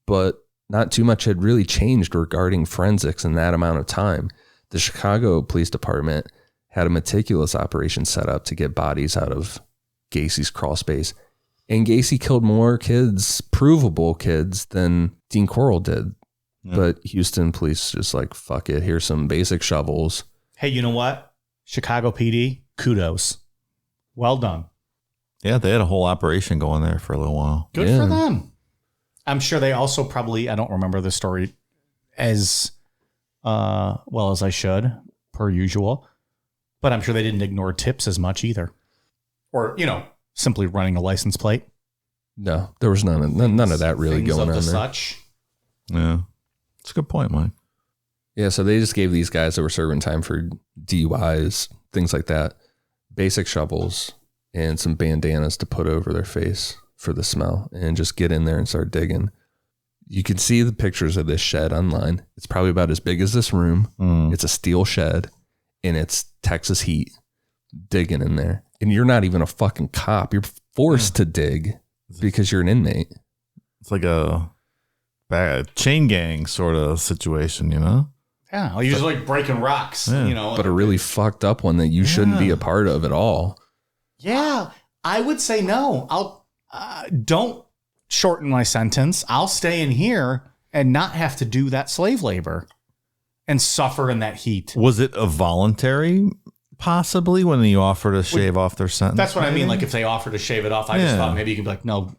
Speaker 2: but not too much had really changed regarding forensics in that amount of time. The Chicago Police Department had a meticulous operation set up to get bodies out of Gacy's crawl space. And Gacy killed more kids, provable kids, than Dean Corll did.
Speaker 3: Yeah.
Speaker 2: But Houston police just like, fuck it, here's some basic shovels.
Speaker 1: Hey, you know what? Chicago PD, kudos. Well done.
Speaker 3: Yeah, they had a whole operation going there for a little while.
Speaker 1: Good
Speaker 2: Yeah.
Speaker 1: for them. I'm sure they also probably, I don't remember the story as well as I should, per usual, but I'm sure they didn't ignore tips as much either. Or, simply running a license plate.
Speaker 2: No, there was none of that really
Speaker 1: Things
Speaker 2: going
Speaker 1: of
Speaker 2: on
Speaker 1: the
Speaker 2: there.
Speaker 1: such.
Speaker 3: Yeah. It's a good point, Mike.
Speaker 2: Yeah, so they just gave these guys that were serving time for DUIs, things like that, basic shovels and some bandanas to put over their face for the smell and just get in there and start digging. You can see the pictures of this shed online. It's probably about as big as this room. It's a steel shed and it's Texas heat digging in there. And you're not even a fucking cop. You're forced to dig because you're an inmate.
Speaker 3: It's like a bad chain gang sort of situation,
Speaker 1: Yeah, you're just like breaking rocks,
Speaker 3: Yeah.
Speaker 2: But a really fucked up one that you shouldn't be
Speaker 3: Yeah.
Speaker 2: a part of at all.
Speaker 1: Yeah, I would say no. I'll don't shorten my sentence. I'll stay in here and not have to do that slave labor and suffer in that heat.
Speaker 3: Was it a voluntary, possibly, when you offer to shave off their sentence?
Speaker 1: That's what I mean. Like if they offer to shave it off, I just
Speaker 3: Yeah.
Speaker 1: thought maybe you could be like, no,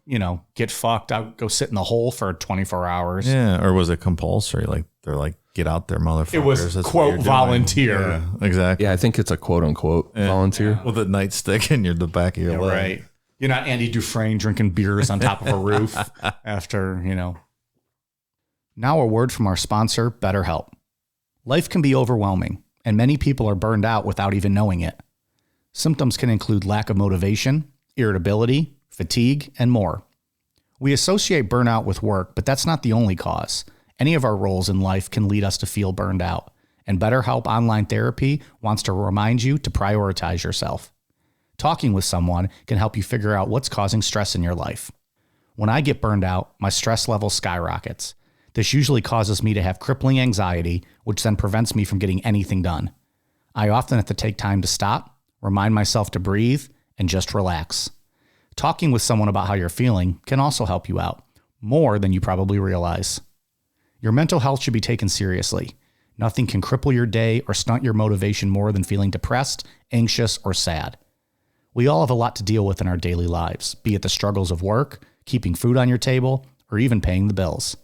Speaker 1: get fucked. I'll go sit in the hole for 24 hours.
Speaker 3: Yeah, or was it compulsory? Like they're like, get out there, motherfuckers.
Speaker 1: It was,
Speaker 3: That's what
Speaker 1: quote,
Speaker 3: you're doing.
Speaker 1: volunteer.
Speaker 3: Yeah, exactly.
Speaker 2: Yeah, I think it's a quote unquote volunteer.
Speaker 3: With a nightstick in the back of your leg.
Speaker 1: Right. You're not Andy Dufresne drinking beers on top of a roof after, Now a word from our sponsor, BetterHelp. Life can be overwhelming, and many people are burned out without even knowing it. Symptoms can include lack of motivation, irritability, fatigue, and more. We associate burnout with work, but that's not the only cause. Any of our roles in life can lead us to feel burned out, and BetterHelp Online Therapy wants to remind you to prioritize yourself. Talking with someone can help you figure out what's causing stress in your life. When I get burned out, my stress level skyrockets. This usually causes me to have crippling anxiety, which then prevents me from getting anything done. I often have to take time to stop, remind myself to breathe, and just relax. Talking with someone about how you're feeling can also help you out, more than you probably realize. Your mental health should be taken seriously. Nothing can cripple your day or stunt your motivation more than feeling depressed, anxious, or sad. We all have a lot to deal with in our daily lives, be it the struggles of work, keeping food on your table, or even paying the bills.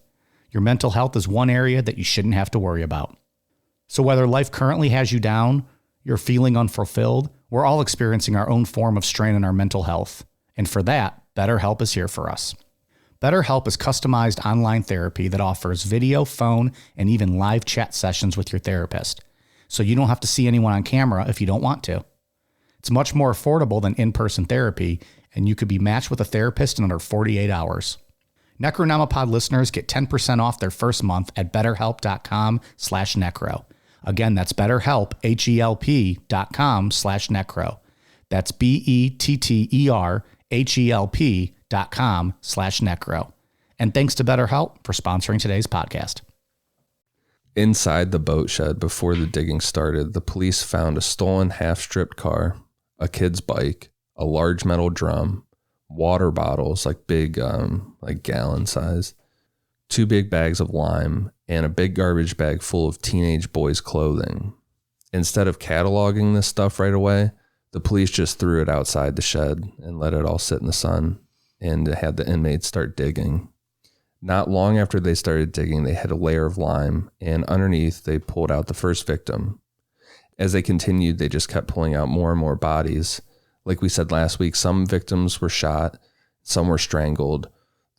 Speaker 1: Your mental health is one area that you shouldn't have to worry about. So whether life currently has you down, you're feeling unfulfilled, we're all experiencing our own form of strain in our mental health. And for that, BetterHelp is here for us. BetterHelp is customized online therapy that offers video, phone, and even live chat sessions with your therapist. So you don't have to see anyone on camera if you don't want to. It's much more affordable than in-person therapy, and you could be matched with a therapist in under 48 hours. Necronomipod listeners get 10% off their first month at betterhelp.com/necro. Again, that's betterhelp, HELP.com/necro. That's BETTERHELP.com/necro. And thanks to BetterHelp for sponsoring today's podcast.
Speaker 2: Inside the boat shed before the digging started, the police found a stolen half-stripped car, a kid's bike, a large metal drum, water bottles, like big, like gallon size, 2 big bags of lime, and a big garbage bag full of teenage boys' clothing. Instead of cataloging this stuff right away, the police just threw it outside the shed and let it all sit in the sun and had the inmates start digging. Not long after they started digging, they had a layer of lime, and underneath they pulled out the first victim. As they continued, they just kept pulling out more and more bodies. Like we said last week, some victims were shot, some were strangled.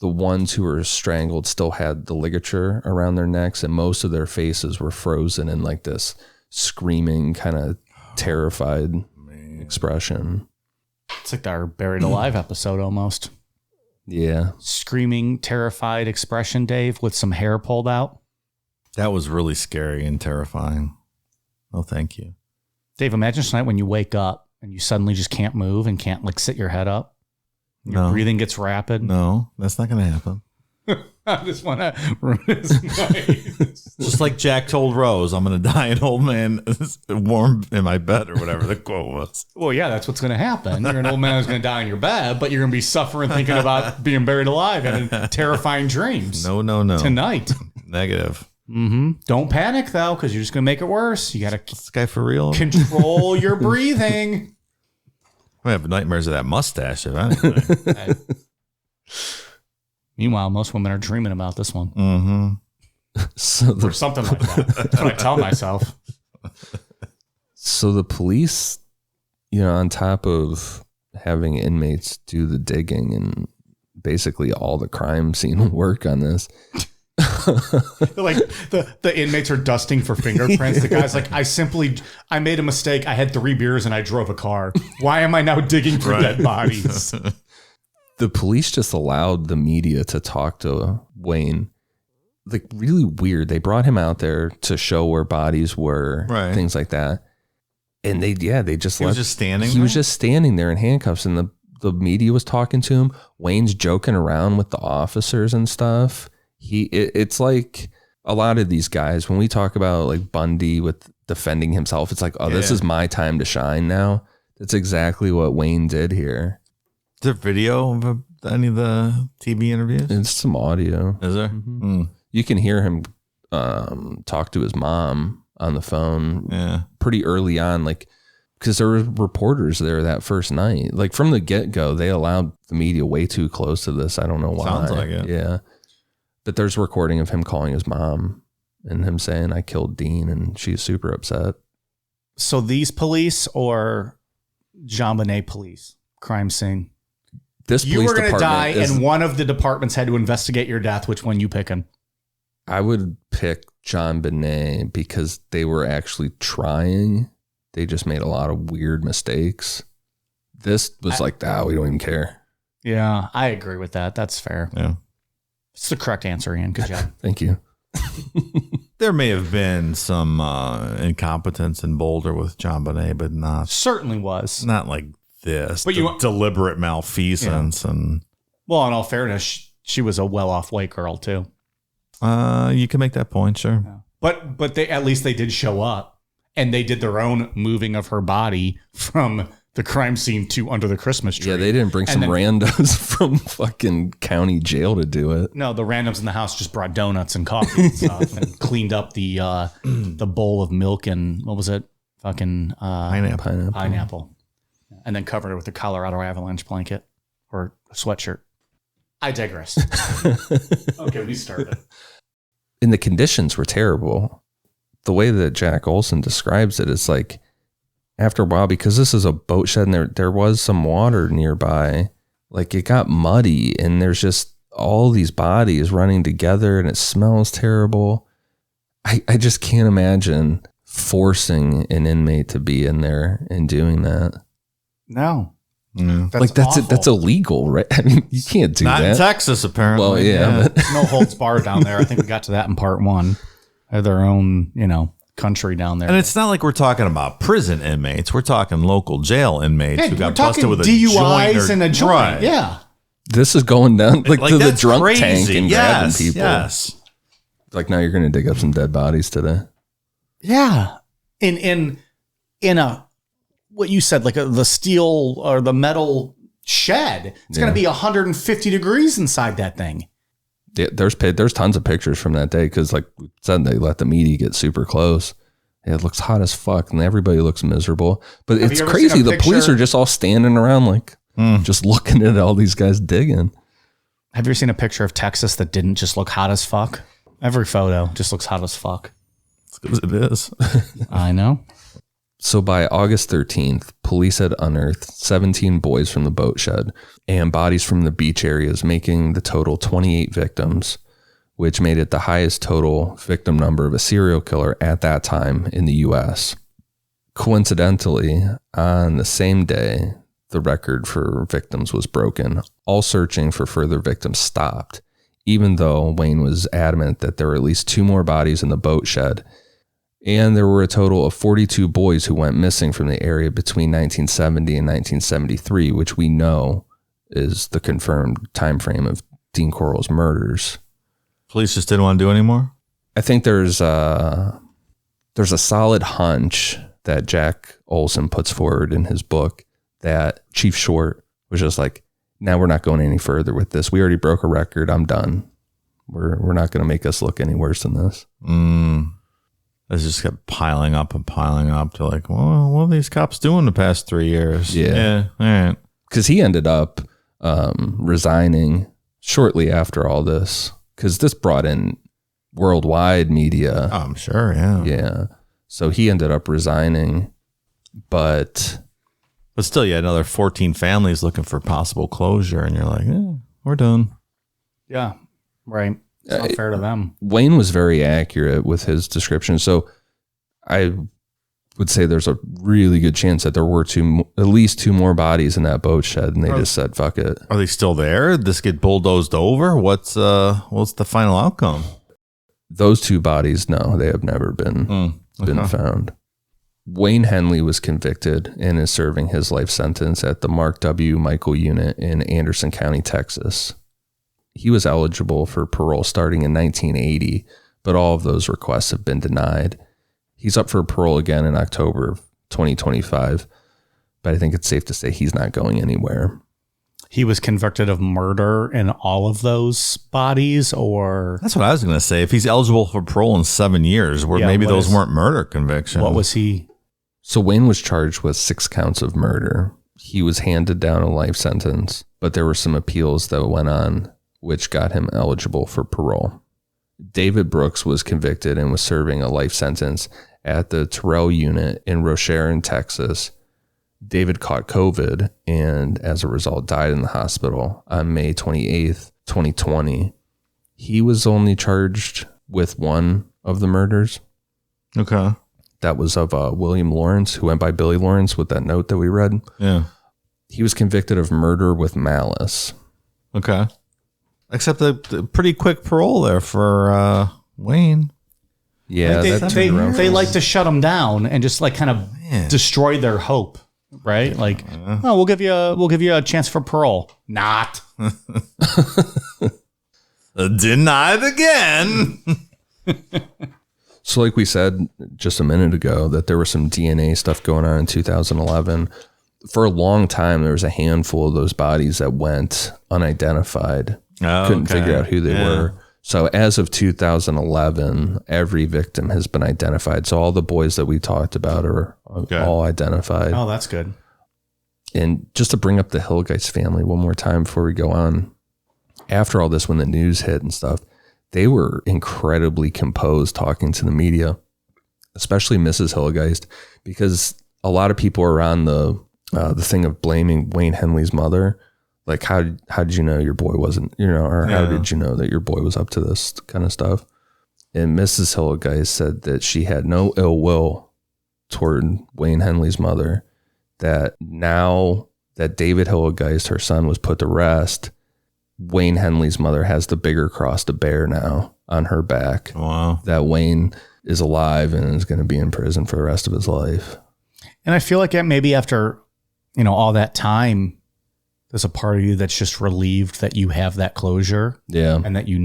Speaker 2: the ones who were strangled still had the ligature around their necks, and most of their faces were frozen in like this screaming, kind of terrified expression.
Speaker 1: It's like our Buried Alive episode almost.
Speaker 2: Yeah.
Speaker 1: Screaming, terrified expression, Dave, with some hair pulled out.
Speaker 3: That was really scary and terrifying. Oh, thank you.
Speaker 1: Dave, imagine tonight when you wake up and you suddenly just can't move and can't like sit your head up. Your breathing gets rapid.
Speaker 3: No, that's not going to happen.
Speaker 1: I just want to ruin his night.
Speaker 3: Just like Jack told Rose, I'm going to die an old man warm in my bed or whatever the quote was.
Speaker 1: Well, yeah, that's what's going to happen. You're an old man who's going to die in your bed, but you're going to be suffering thinking about being buried alive and in terrifying dreams.
Speaker 3: No.
Speaker 1: Tonight.
Speaker 3: Negative.
Speaker 1: Don't panic, though, because you're just going to make it worse. You got to
Speaker 3: This guy for real?
Speaker 1: control your breathing.
Speaker 3: I have nightmares of that mustache, if anything.
Speaker 1: Meanwhile, most women are dreaming about this one.
Speaker 3: Mm-hmm.
Speaker 2: So
Speaker 1: Or something like that. That's what I tell myself.
Speaker 2: So the police, on top of having inmates do the digging and basically all the crime scene work on this.
Speaker 1: Like the inmates are dusting for fingerprints. The guy's like, I made a mistake. I had 3 beers and I drove a car. Why am I now digging for dead bodies?
Speaker 2: The police just allowed the media to talk to Wayne. Like, really weird. They brought him out there to show where bodies were, things like that. And they just
Speaker 3: He was just standing
Speaker 2: He
Speaker 3: there?
Speaker 2: was just standing there in handcuffs, and the media was talking to him. Wayne's joking around with the officers and stuff. It's like a lot of these guys, when we talk about like Bundy with defending himself, it's like, this is my time to shine now. That's exactly what Wayne did here.
Speaker 3: Is there video of any of the TV interviews?
Speaker 2: It's some audio.
Speaker 3: Is there?
Speaker 2: Mm-hmm. You can hear him talk to his mom on the phone pretty early on, like, because there were reporters there that first night. Like, from the get-go, they allowed the media way too close to this. I don't know why.
Speaker 3: Sounds like it.
Speaker 2: Yeah. But there's a recording of him calling his mom and him saying, I killed Dean, and she's super upset.
Speaker 1: So these police or JonBenet police crime scene?
Speaker 2: This
Speaker 1: You
Speaker 2: police
Speaker 1: were going to die,
Speaker 2: department
Speaker 1: and one of the departments had to investigate your death. Which one you picking?
Speaker 2: I would pick JonBenet because they were actually trying. They just made a lot of weird mistakes. This was we don't even care.
Speaker 1: Yeah, I agree with that. That's fair.
Speaker 3: Yeah.
Speaker 1: It's the correct answer, Ian. Good job.
Speaker 2: Thank you.
Speaker 3: There may have been some incompetence in Boulder with JonBenet, but
Speaker 1: Certainly was.
Speaker 3: not like this.
Speaker 1: But
Speaker 3: deliberate malfeasance and
Speaker 1: Well, in all fairness, she was a well-off white girl too.
Speaker 3: you can make that point, sure.
Speaker 1: Yeah. But they at least they did show up, and they did their own moving of her body from the crime scene to under the Christmas tree.
Speaker 2: Yeah, they didn't bring some randos from fucking county jail to do it.
Speaker 1: No, the randoms in the house just brought donuts and coffee and stuff and cleaned up the bowl of milk and what was it? Fucking pineapple. And then covered it with a Colorado Avalanche blanket or a sweatshirt. I digress. Okay, we started.
Speaker 2: And the conditions were terrible. The way that Jack Olson describes it is like, after a while, because this is a boat shed and there was some water nearby, like it got muddy and there's just all these bodies running together and it smells terrible. I just can't imagine forcing an inmate to be in there and doing that.
Speaker 1: No.
Speaker 2: That's illegal, right? I mean, you can't do that.
Speaker 3: Not in Texas, apparently.
Speaker 2: Well, yeah. But
Speaker 1: No holds barred down there. I think we got to that in part 1. They have their own, country down there.
Speaker 3: And it's not like we're talking about prison inmates. We're talking local jail inmates who got busted with a
Speaker 1: DUIs
Speaker 3: joint
Speaker 1: and a joint.
Speaker 3: Right.
Speaker 1: Yeah.
Speaker 2: this is going down like to the
Speaker 3: that's
Speaker 2: drunk
Speaker 3: crazy.
Speaker 2: tank and grabbing people.
Speaker 3: Yes.
Speaker 2: Like, now you're going to dig up some dead bodies today.
Speaker 1: Yeah. In a what you said, like the steel or the metal shed. It's going to be 150 degrees inside that thing.
Speaker 2: Yeah, there's tons of pictures from that day because, like we said, they let the media get super close. It looks hot as fuck, and everybody looks miserable. But it's crazy. The police are just all standing around, like just looking at all these guys digging.
Speaker 1: Have you ever seen a picture of Texas that didn't just look hot as fuck? Every photo just looks hot as fuck.
Speaker 3: It's good as it is.
Speaker 1: I know.
Speaker 2: So by August 13th, police had unearthed 17 boys from the boat shed and bodies from the beach areas, making the total 28 victims, which made it the highest total victim number of a serial killer at that time in the U.S. Coincidentally, on the same day, the record for victims was broken. All searching for further victims stopped, even though Wayne was adamant that there were at least 2 more bodies in the boat shed. And there were a total of 42 boys who went missing from the area between 1970 and 1973, which we know is the confirmed time frame of Dean Corll's murders.
Speaker 3: Police just didn't want to do anymore?
Speaker 2: I think there's a solid hunch that Jack Olson puts forward in his book that Chief Short was just like, now we're not going any further with this. We already broke a record. I'm done. We're not going to make us look any worse than this.
Speaker 3: It just kept piling up and piling up to like, well, what are these cops doing the past 3 years?
Speaker 2: Yeah.
Speaker 3: All right.
Speaker 2: Because he ended up resigning shortly after all this, because this brought in worldwide media.
Speaker 3: Oh, I'm sure, yeah.
Speaker 2: Yeah. So he ended up resigning, but
Speaker 3: still, you had another 14 families looking for possible closure, and you're like, we're done.
Speaker 1: Yeah, right. It's not fair to them.
Speaker 2: Wayne was very accurate with his description. So I would say there's a really good chance that there were at least 2 more bodies in that boat shed, and they just said, fuck it.
Speaker 3: Are they still there? Did this get bulldozed over? What's the final outcome?
Speaker 2: Those 2 bodies, no, they have never been found. Wayne Henley was convicted and is serving his life sentence at the Mark W. Michael Unit in Anderson County, Texas. He was eligible for parole starting in 1980, but all of those requests have been denied. He's up for parole again in October of 2025, but I think it's safe to say he's not going anywhere.
Speaker 1: He was convicted of murder in all of those bodies, or
Speaker 3: That's what I was going to say. If he's eligible for parole in 7 years, where maybe those weren't murder convictions.
Speaker 1: What was he?
Speaker 2: So Wayne was charged with 6 counts of murder. He was handed down a life sentence, but there were some appeals that went on, which got him eligible for parole. David Brooks was convicted and was serving a life sentence at the Terrell Unit in Rochelle, Texas. David caught COVID and as a result died in the hospital on May 28th, 2020. He was only charged with 1 of the murders.
Speaker 3: Okay.
Speaker 2: That was of William Lawrence, who went by Billy Lawrence with that note that we read.
Speaker 3: Yeah.
Speaker 2: He was convicted of murder with malice.
Speaker 3: Okay. Except the pretty quick parole there for Wayne.
Speaker 2: Yeah,
Speaker 1: they like to shut them down and just like kind of destroy their hope, right? Like, oh, we'll give you a chance for parole. Not.
Speaker 3: Denied again.
Speaker 2: So like we said just a minute ago, that there was some DNA stuff going on in 2011. For a long time, there was a handful of those bodies that went unidentified. Couldn't figure out who they were. So as of 2011, every victim has been identified. So all the boys that we talked about are all identified.
Speaker 1: Oh, that's good.
Speaker 2: And just to bring up the Hillgeist family one more time before we go on, after all this, when the news hit and stuff, they were incredibly composed talking to the media, especially Mrs. Hillgeist, because a lot of people are on the thing of blaming Wayne Henley's mother. Like, how did you know your boy wasn't, how did you know that your boy was up to this kind of stuff? And Mrs. Hillgeist said that she had no ill will toward Wayne Henley's mother, that now that David Hillgeist, her son, was put to rest, Wayne Henley's mother has the bigger cross to bear now on her back.
Speaker 3: Wow.
Speaker 2: That Wayne is alive and is going to be in prison for the rest of his life.
Speaker 1: And I feel like maybe after, all that time, there's a part of you that's just relieved that you have that closure.
Speaker 2: Yeah.
Speaker 1: And that you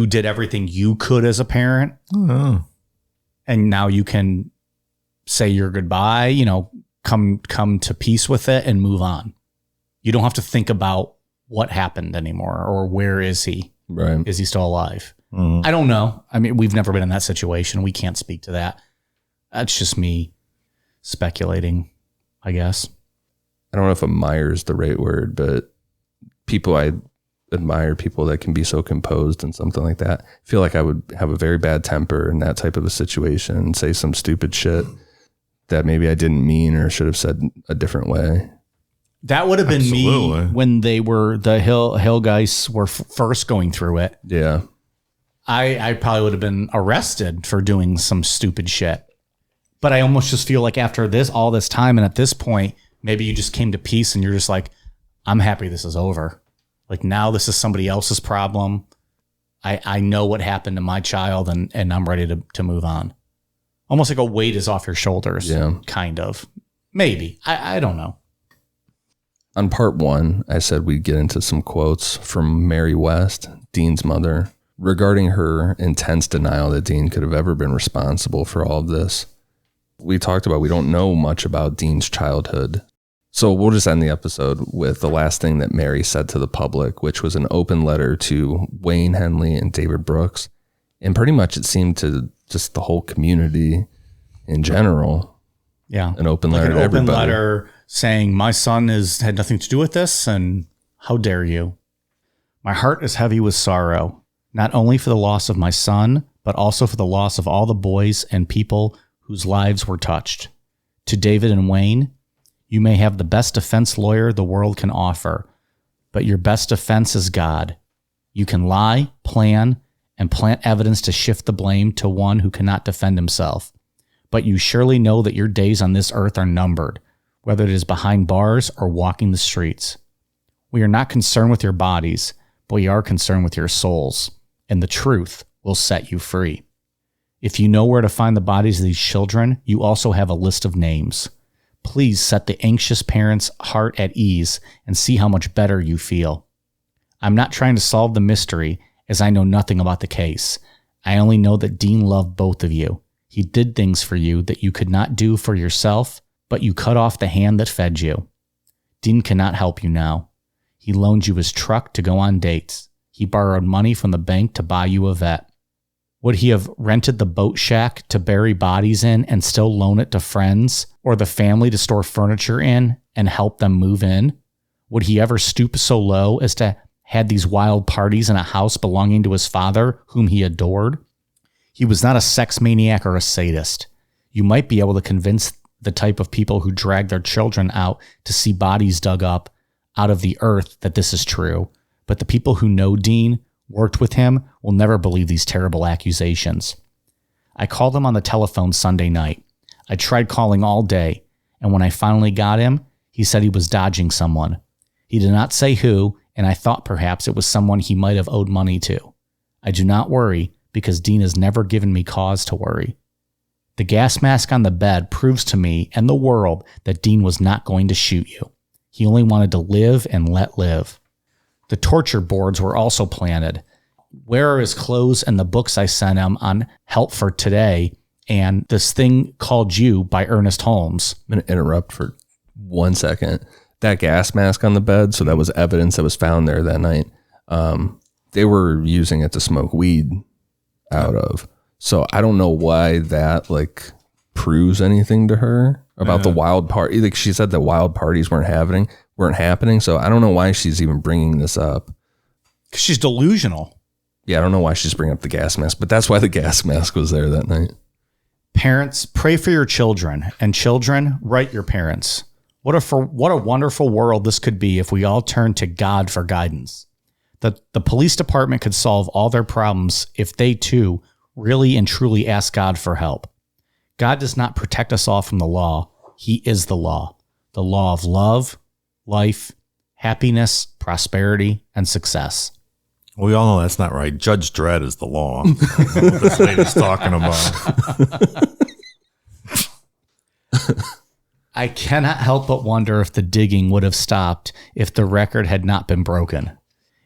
Speaker 1: did everything you could as a parent.
Speaker 3: Oh.
Speaker 1: And now you can say your goodbye, come to peace with it and move on. You don't have to think about what happened anymore or where is he?
Speaker 2: Right.
Speaker 1: Is he still alive?
Speaker 3: Mm-hmm.
Speaker 1: I don't know. I mean, we've never been in that situation. We can't speak to that. That's just me speculating, I guess.
Speaker 2: I don't know if admire is the right word, but people I admire people that can be so composed and something like that. I feel like I would have a very bad temper in that type of a situation and say some stupid shit that maybe I didn't mean or should have said a different way.
Speaker 1: That would have been
Speaker 3: Absolutely.
Speaker 1: me when the Hill guys were first going through it.
Speaker 2: Yeah.
Speaker 1: I probably would have been arrested for doing some stupid shit. But I almost just feel like after all this time, and at this point, maybe you just came to peace and you're just like, I'm happy this is over. Like, now this is somebody else's problem. I know what happened to my child, and I'm ready to move on. Almost like a weight is off your shoulders.
Speaker 2: Yeah.
Speaker 1: Kind of. Maybe. I don't know.
Speaker 2: On part 1, I said we'd get into some quotes from Mary West, Dean's mother, regarding her intense denial that Dean could have ever been responsible for all of this. We talked about we don't know much about Dean's childhood. So we'll just end the episode with the last thing that Mary said to the public, which was an open letter to Wayne Henley and David Brooks. And pretty much it seemed to just the whole community in general.
Speaker 1: Yeah.
Speaker 2: An open
Speaker 1: Like
Speaker 2: letter
Speaker 1: an
Speaker 2: to
Speaker 1: open
Speaker 2: everybody.
Speaker 1: letter saying, my son had nothing to do with this, and how dare you? My heart is heavy with sorrow, not only for the loss of my son, but also for the loss of all the boys and people whose lives were touched. To David and Wayne, you may have the best defense lawyer the world can offer, but your best defense is God. You can lie, plan, and plant evidence to shift the blame to one who cannot defend himself. But you surely know that your days on this earth are numbered, whether it is behind bars or walking the streets. We are not concerned with your bodies, but we are concerned with your souls, and the truth will set you free. If you know where to find the bodies of these children, you also have a list of names. Please set the anxious parent's heart at ease and see how much better you feel. I'm not trying to solve the mystery, as I know nothing about the case. I only know that Dean loved both of you. He did things for you that you could not do for yourself, but you cut off the hand that fed you. Dean cannot help you now. He loaned you his truck to go on dates. He borrowed money from the bank to buy you a vet. Would he have rented the boat shack to bury bodies in and still loan it to friends or the family to store furniture in and help them move in? Would he ever stoop so low as to had these wild parties in a house belonging to his father, whom he adored? He was not a sex maniac or a sadist. You might be able to convince the type of people who drag their children out to see bodies dug up out of the earth that this is true. But the people who know Dean, worked with him, will never believe these terrible accusations. I called him on the telephone Sunday night. I tried calling all day, and when I finally got him, he said he was dodging someone. He did not say who, and I thought perhaps it was someone he might have owed money to. I do not worry, because Dean has never given me cause to worry. The gas mask on the bed proves to me and the world that Dean was not going to shoot you. He only wanted to live and let live. The torture boards were also planted. Where are his clothes and the books I sent him on Help for Today and This Thing Called You by Ernest Holmes?
Speaker 2: I'm going to interrupt for 1 second. That gas mask on the bed, so that was evidence that was found there that night. They were using it to smoke weed out of. So I don't know why that like proves anything to her about the wild party. Like she said that wild parties weren't happening. So I don't know why she's even bringing this up.
Speaker 1: She's delusional.
Speaker 2: Yeah, I don't know why she's bringing up the gas mask, but that's why the gas mask was there that night.
Speaker 1: Parents, pray for your children, and children, write your parents. What a wonderful world this could be if we all turned to God for guidance. The police department could solve all their problems if they too really and truly ask God for help. God does not protect us all from the law. He is the law of love, life, happiness, prosperity, and success.
Speaker 3: We all know that's not right. Judge Dredd is the law. What this lady's talking about.
Speaker 1: I cannot help but wonder if the digging would have stopped if the record had not been broken.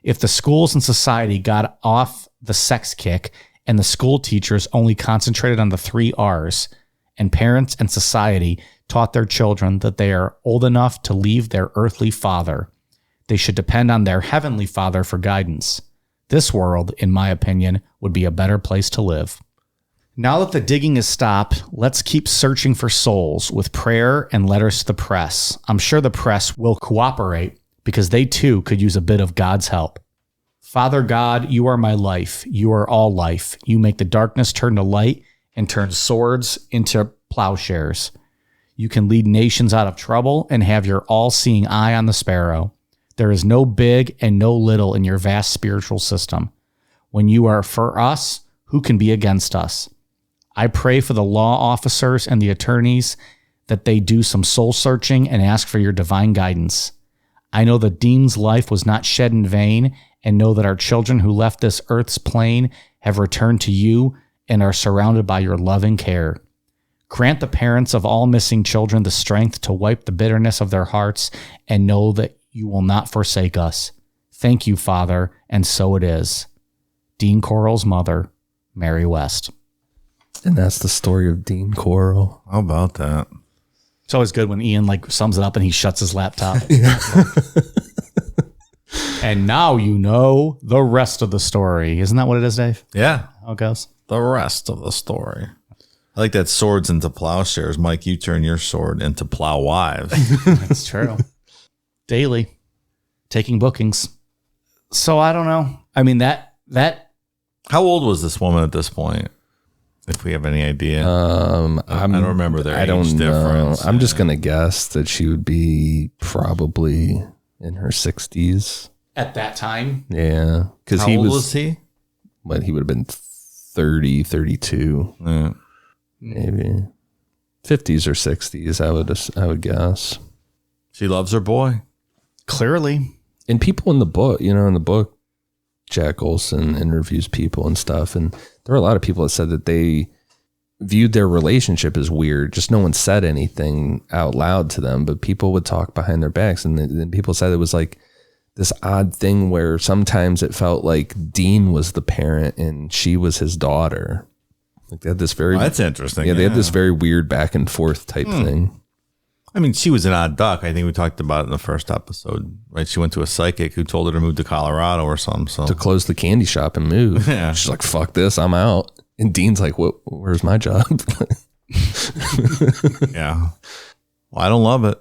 Speaker 1: If the schools and society got off the sex kick and the school teachers only concentrated on the 3 R's, and parents and society taught their children that they are old enough to leave their earthly father, they should depend on their heavenly Father for guidance. This world, in my opinion, would be a better place to live. Now that the digging is stopped, let's keep searching for souls with prayer and letters to the press. I'm sure the press will cooperate because they too could use a bit of God's help. Father God, you are my life. You are all life. You make the darkness turn to light and turn swords into plowshares. You can lead nations out of trouble and have your all-seeing eye on the sparrow. There is no big and no little in your vast spiritual system. When you are for us, who can be against us? I pray for the law officers and the attorneys that they do some soul searching and ask for your divine guidance. I know that Dean's life was not shed in vain, and know that our children who left this earth's plane have returned to you and are surrounded by your loving care. Grant the parents of all missing children the strength to wipe the bitterness of their hearts and know that you will not forsake us. Thank you, Father, and so it is. Dean Corll's mother, Mary West.
Speaker 2: And that's the story of Dean Corll.
Speaker 3: How about that?
Speaker 1: It's always good when Ian sums it up and he shuts his laptop. And now you know the rest of the story. Isn't that what it is, Dave?
Speaker 3: Yeah.
Speaker 1: How it goes?
Speaker 3: The rest of the story. I like that swords into plowshares. Mike, you turn your sword into plow wives.
Speaker 1: That's true. Daily. Taking bookings. So I don't know. I mean, that.
Speaker 3: How old was this woman at this point? If we have any idea. I don't remember their age difference.
Speaker 2: I'm just going to guess that she would be probably in her 60s.
Speaker 1: At that time?
Speaker 2: Yeah. Because
Speaker 3: How old was he?
Speaker 2: He would have been 30, 32.
Speaker 3: Yeah.
Speaker 2: Maybe 50s or 60s, I would guess.
Speaker 3: She loves her boy.
Speaker 1: Clearly.
Speaker 2: And people in the book, Jack Olson interviews people and stuff. And there were a lot of people that said that they viewed their relationship as weird. Just no one said anything out loud to them, but people would talk behind their backs. And then people said it was like this odd thing where sometimes it felt like Dean was the parent and she was his daughter. Like they had this very,
Speaker 3: that's interesting.
Speaker 2: Yeah, they had this very weird back and forth type thing.
Speaker 3: I mean, she was an odd duck. I think we talked about it in the first episode, right? She went to a psychic who told her to move to Colorado or something. So
Speaker 2: to close the candy shop and move.
Speaker 3: Yeah.
Speaker 2: She's like, fuck this, I'm out. And Dean's like, where's my job?
Speaker 3: Yeah. Well, I don't love it.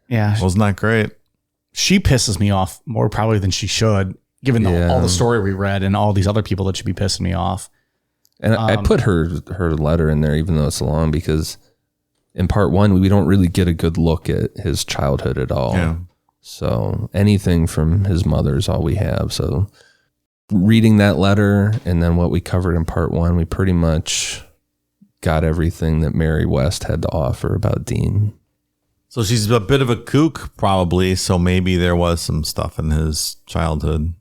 Speaker 1: Yeah.
Speaker 3: Well, it's not great.
Speaker 1: She pisses me off more probably than she should, given all the story we read and all these other people that should be pissing me off.
Speaker 2: And I put her letter in there, even though it's long, because in part one, we don't really get a good look at his childhood at all.
Speaker 3: Yeah.
Speaker 2: So anything from his mother is all we have. So reading that letter and then what we covered in part one, we pretty much got everything that Mary West had to offer about Dean.
Speaker 3: So she's a bit of a kook, probably. So maybe there was some stuff in his childhood.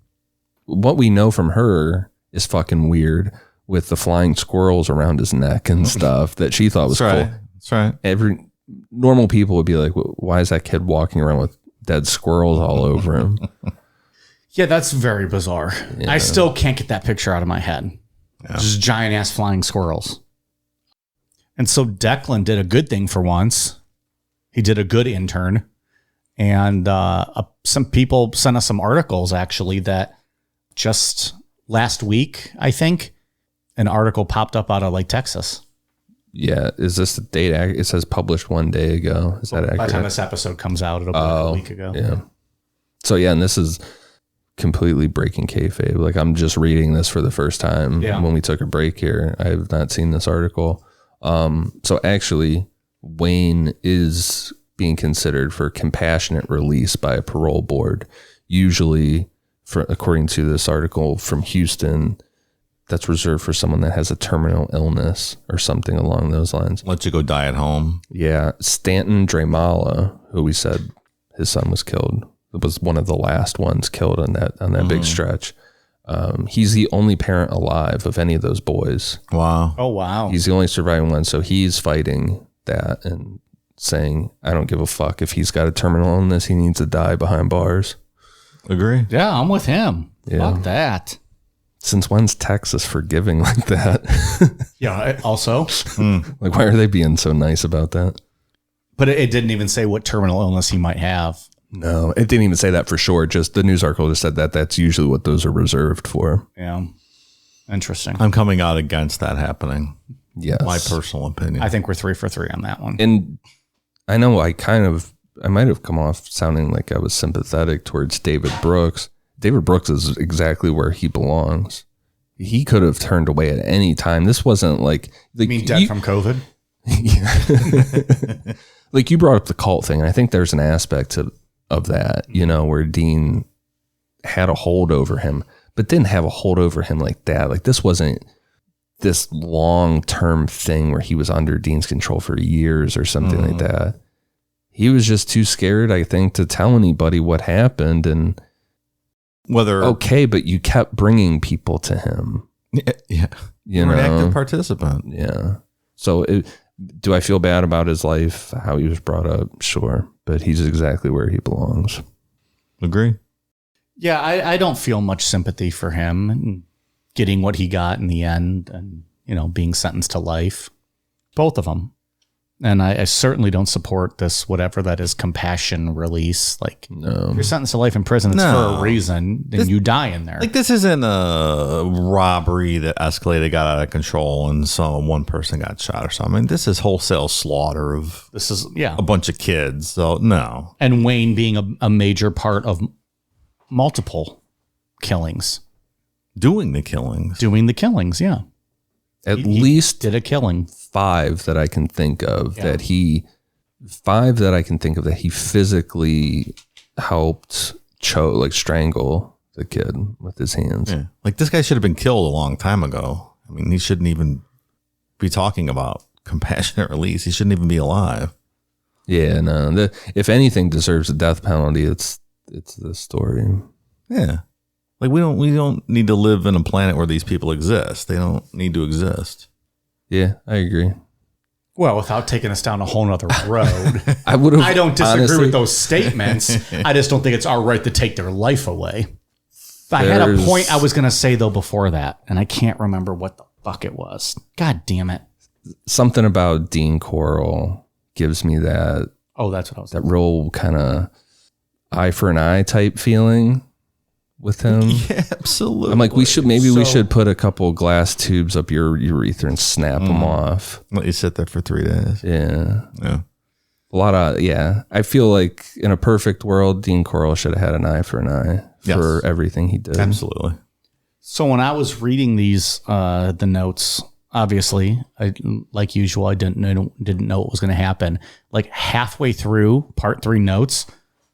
Speaker 2: What we know from her is fucking weird, with the flying squirrels around his neck and stuff that she thought was cool.
Speaker 3: That's right.
Speaker 2: Every normal people would be like, why is that kid walking around with dead squirrels all over him?
Speaker 1: Yeah, that's very bizarre.
Speaker 2: Yeah.
Speaker 1: I still can't get that picture out of my head. Yeah. Just giant ass flying squirrels. And so Declan did a good thing for once. He did a good intern. And some people sent us some articles, actually, that just last week, I think, an article popped up out of Lake Texas.
Speaker 2: Yeah. Is this the date? It says published 1 day ago. Is that accurate?
Speaker 1: By the time this episode comes out, it'll be like a week ago.
Speaker 2: Yeah. So, yeah, and this is completely breaking kayfabe. Like, I'm just reading this for the first time when we took a break here. I have not seen this article. So, actually, Wayne is being considered for compassionate release by a parole board. Usually, according to this article from Houston, that's reserved for someone that has a terminal illness or something along those lines.
Speaker 3: Let you go die at home.
Speaker 2: Yeah. Stanton Dramala, who we said his son was killed, was one of the last ones killed on that big stretch. He's the only parent alive of any of those boys.
Speaker 3: Wow.
Speaker 1: Oh, wow.
Speaker 2: He's the only surviving one. So he's fighting that and saying, I don't give a fuck. If he's got a terminal illness, he needs to die behind bars.
Speaker 3: Agree.
Speaker 1: Yeah, I'm with him.
Speaker 2: Yeah.
Speaker 1: Fuck that.
Speaker 2: Since when's Texas forgiving like that?
Speaker 1: Yeah, also.
Speaker 2: Like, why are they being so nice about that?
Speaker 1: But it didn't even say what terminal illness he might have.
Speaker 2: No, it didn't even say that for sure. Just the news article just said that that's usually what those are reserved for.
Speaker 1: Yeah. Interesting.
Speaker 3: I'm coming out against that happening.
Speaker 2: Yes.
Speaker 3: My personal opinion.
Speaker 1: I think we're 3 for 3 on that one.
Speaker 2: And I know I might have come off sounding like I was sympathetic towards David Brooks. David Brooks is exactly where he belongs. He could have turned away at any time. This wasn't like
Speaker 1: You mean dead from COVID?
Speaker 2: Like you brought up the cult thing. And I think there's an aspect of that, you know, where Dean had a hold over him, but didn't have a hold over him like that. Like this wasn't this long-term thing where he was under Dean's control for years or something like that. He was just too scared, I think, to tell anybody what happened. And okay, but you kept bringing people to him.
Speaker 3: Yeah.
Speaker 2: You
Speaker 3: were
Speaker 2: know,
Speaker 3: an active participant.
Speaker 2: Yeah. So do I feel bad about his life, how he was brought up? Sure. But he's exactly where he belongs.
Speaker 3: Agree.
Speaker 1: Yeah, I don't feel much sympathy for him and getting what he got in the end and, you know, being sentenced to life. Both of them. And I certainly don't support this, whatever that is, compassion release. Like,
Speaker 2: No.
Speaker 1: you're sentenced to life in prison. It's for a reason. Then you die in there.
Speaker 3: Like, this isn't a robbery that escalated, got out of control, and one person got shot or something. This is wholesale slaughter of a bunch of kids. So, no.
Speaker 1: And Wayne being a major part of multiple killings.
Speaker 3: Doing the killings,
Speaker 1: yeah.
Speaker 2: At least
Speaker 1: did a killing.
Speaker 2: 5 that I can think of that he physically helped strangle the kid with his hands.
Speaker 3: Yeah. Like, this guy should have been killed a long time ago. I mean, he shouldn't even be talking about compassionate release. He shouldn't even be alive.
Speaker 2: Yeah, no. If anything deserves a death penalty, it's this story.
Speaker 3: Yeah. Like, we don't need to live in a planet where these people exist. They don't need to exist.
Speaker 2: Yeah, I agree.
Speaker 1: Well, without taking us down a whole nother road,
Speaker 2: I
Speaker 1: don't disagree with those statements. I just don't think it's our right to take their life away. I had a point I was going to say, though, before that, and I can't remember what the fuck it was. God damn it.
Speaker 2: Something about Dean Corll gives me that.
Speaker 1: Oh, that's what I was
Speaker 2: that real kind of eye for an eye type feeling with him.
Speaker 3: Yeah, absolutely.
Speaker 2: I'm like, we should put a couple glass tubes up your urethra and snap them off.
Speaker 3: Let you sit there for 3 days.
Speaker 2: Yeah.
Speaker 3: Yeah.
Speaker 2: A lot of, I feel like in a perfect world, Dean Corll should have had an eye for an eye for everything he did.
Speaker 3: Absolutely.
Speaker 1: So when I was reading these, the notes, obviously, like usual, I didn't know what was going to happen. Like halfway through part 3 notes,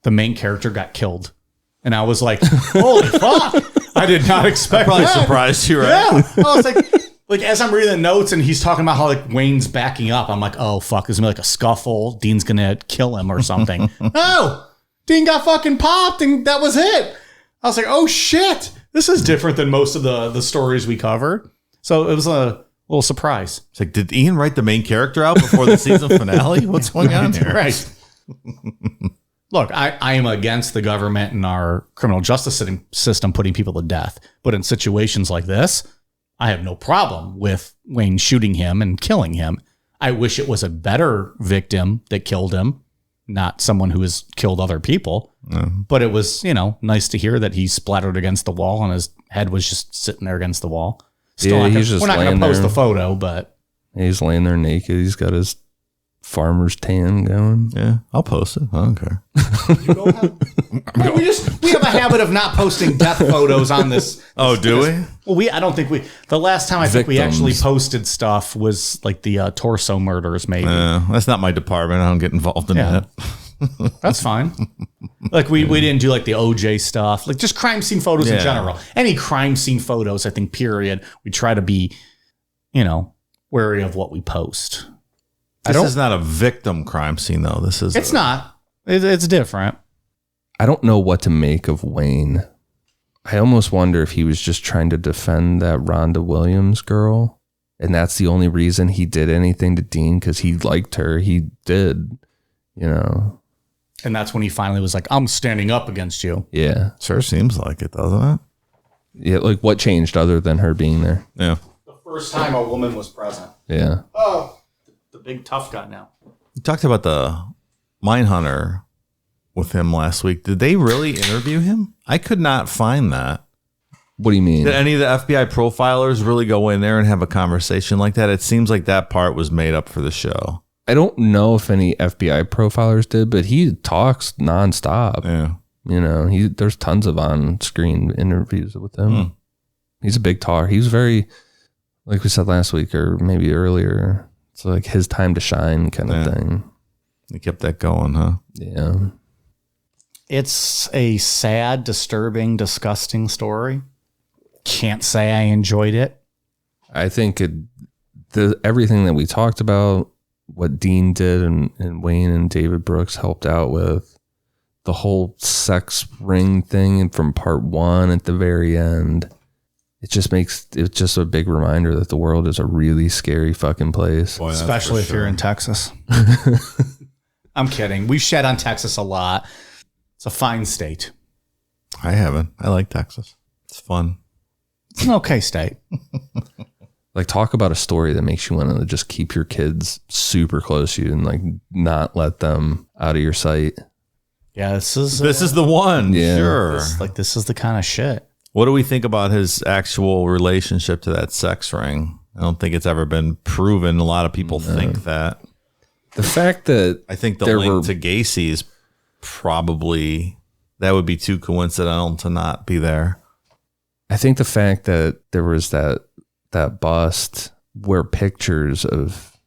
Speaker 1: the main character got killed. And I was like, holy fuck. I did not expect
Speaker 3: Probably
Speaker 1: that.
Speaker 3: surprised you, right?
Speaker 1: Yeah. I was like, as I'm reading the notes and he's talking about how like Wayne's backing up, I'm like, oh fuck, there's gonna be like a scuffle. Dean's gonna kill him or something. No, Dean got fucking popped and that was it. I was like, oh shit, this is different than most of the stories we cover. So it was a little surprise.
Speaker 3: It's like, did Ian write the main character out before the season finale? What's going on here?
Speaker 1: Right. Look, I am against the government and our criminal justice system putting people to death. But in situations like this, I have no problem with Wayne shooting him and killing him. I wish it was a better victim that killed him, not someone who has killed other people. But it was, nice to hear that he splattered against the wall and his head was just sitting there against the wall. We're not going to post the photo, but...
Speaker 2: He's laying there naked. He's got his farmer's tan going.
Speaker 3: Yeah, I'll post it. I don't care.
Speaker 1: We have a habit of not posting death photos on this.
Speaker 3: Oh, do we?
Speaker 1: Well, I don't think the last time I think we actually posted stuff was like the torso murders, maybe.
Speaker 3: That's not my department. I don't get involved in that.
Speaker 1: That's fine. Like we didn't do like the OJ stuff, like just crime scene photos in general. Any crime scene photos, I think, period. We try to be, wary of what we post.
Speaker 3: This is not a victim crime scene, though.
Speaker 1: It's not. It's different.
Speaker 2: I don't know what to make of Wayne. I almost wonder if he was just trying to defend that Rhonda Williams girl. And that's the only reason he did anything to Dean, because he liked her. He did,
Speaker 1: And that's when he finally was like, I'm standing up against you.
Speaker 2: Yeah.
Speaker 3: Sure seems like it, doesn't it?
Speaker 2: Yeah, like what changed other than her being there?
Speaker 3: Yeah.
Speaker 1: The first time a woman was present.
Speaker 2: Yeah.
Speaker 1: Oh, the big tough guy now.
Speaker 3: You talked about the Mindhunter with him last week. Did they really interview him? I could not find that.
Speaker 2: What do you mean?
Speaker 3: Did any of the FBI profilers really go in there and have a conversation like that? It seems like that part was made up for the show.
Speaker 2: I don't know if any FBI profilers did, but he talks nonstop.
Speaker 3: Yeah.
Speaker 2: There's tons of on-screen interviews with him. He's a big talker. He was very, like we said last week or maybe earlier, it's like his time to shine kind of thing.
Speaker 3: He kept that going, huh?
Speaker 2: Yeah.
Speaker 1: It's a sad, disturbing, disgusting story. Can't say I enjoyed it.
Speaker 2: I think everything that we talked about, what Dean did and Wayne and David Brooks helped out with, the whole sex ring thing from part 1 at the very end, it's just a big reminder that the world is a really scary fucking place.
Speaker 3: Boy,
Speaker 1: especially if you're in Texas. I'm kidding. We've shed on Texas a lot. It's a fine state.
Speaker 3: I haven't. I like Texas. It's fun.
Speaker 1: It's an okay state.
Speaker 2: Like, talk about a story that makes you want to just keep your kids super close to you and like not let them out of your sight.
Speaker 1: Yeah, this is
Speaker 3: the one.
Speaker 2: Yeah.
Speaker 3: Sure.
Speaker 1: This is the kind of shit.
Speaker 3: What do we think about his actual relationship to that sex ring? I don't think it's ever been proven. A lot of people think that.
Speaker 2: The fact that
Speaker 3: I think the link to Gacy is probably, that would be too coincidental to not be there.
Speaker 2: I think the fact that there was that bust where pictures of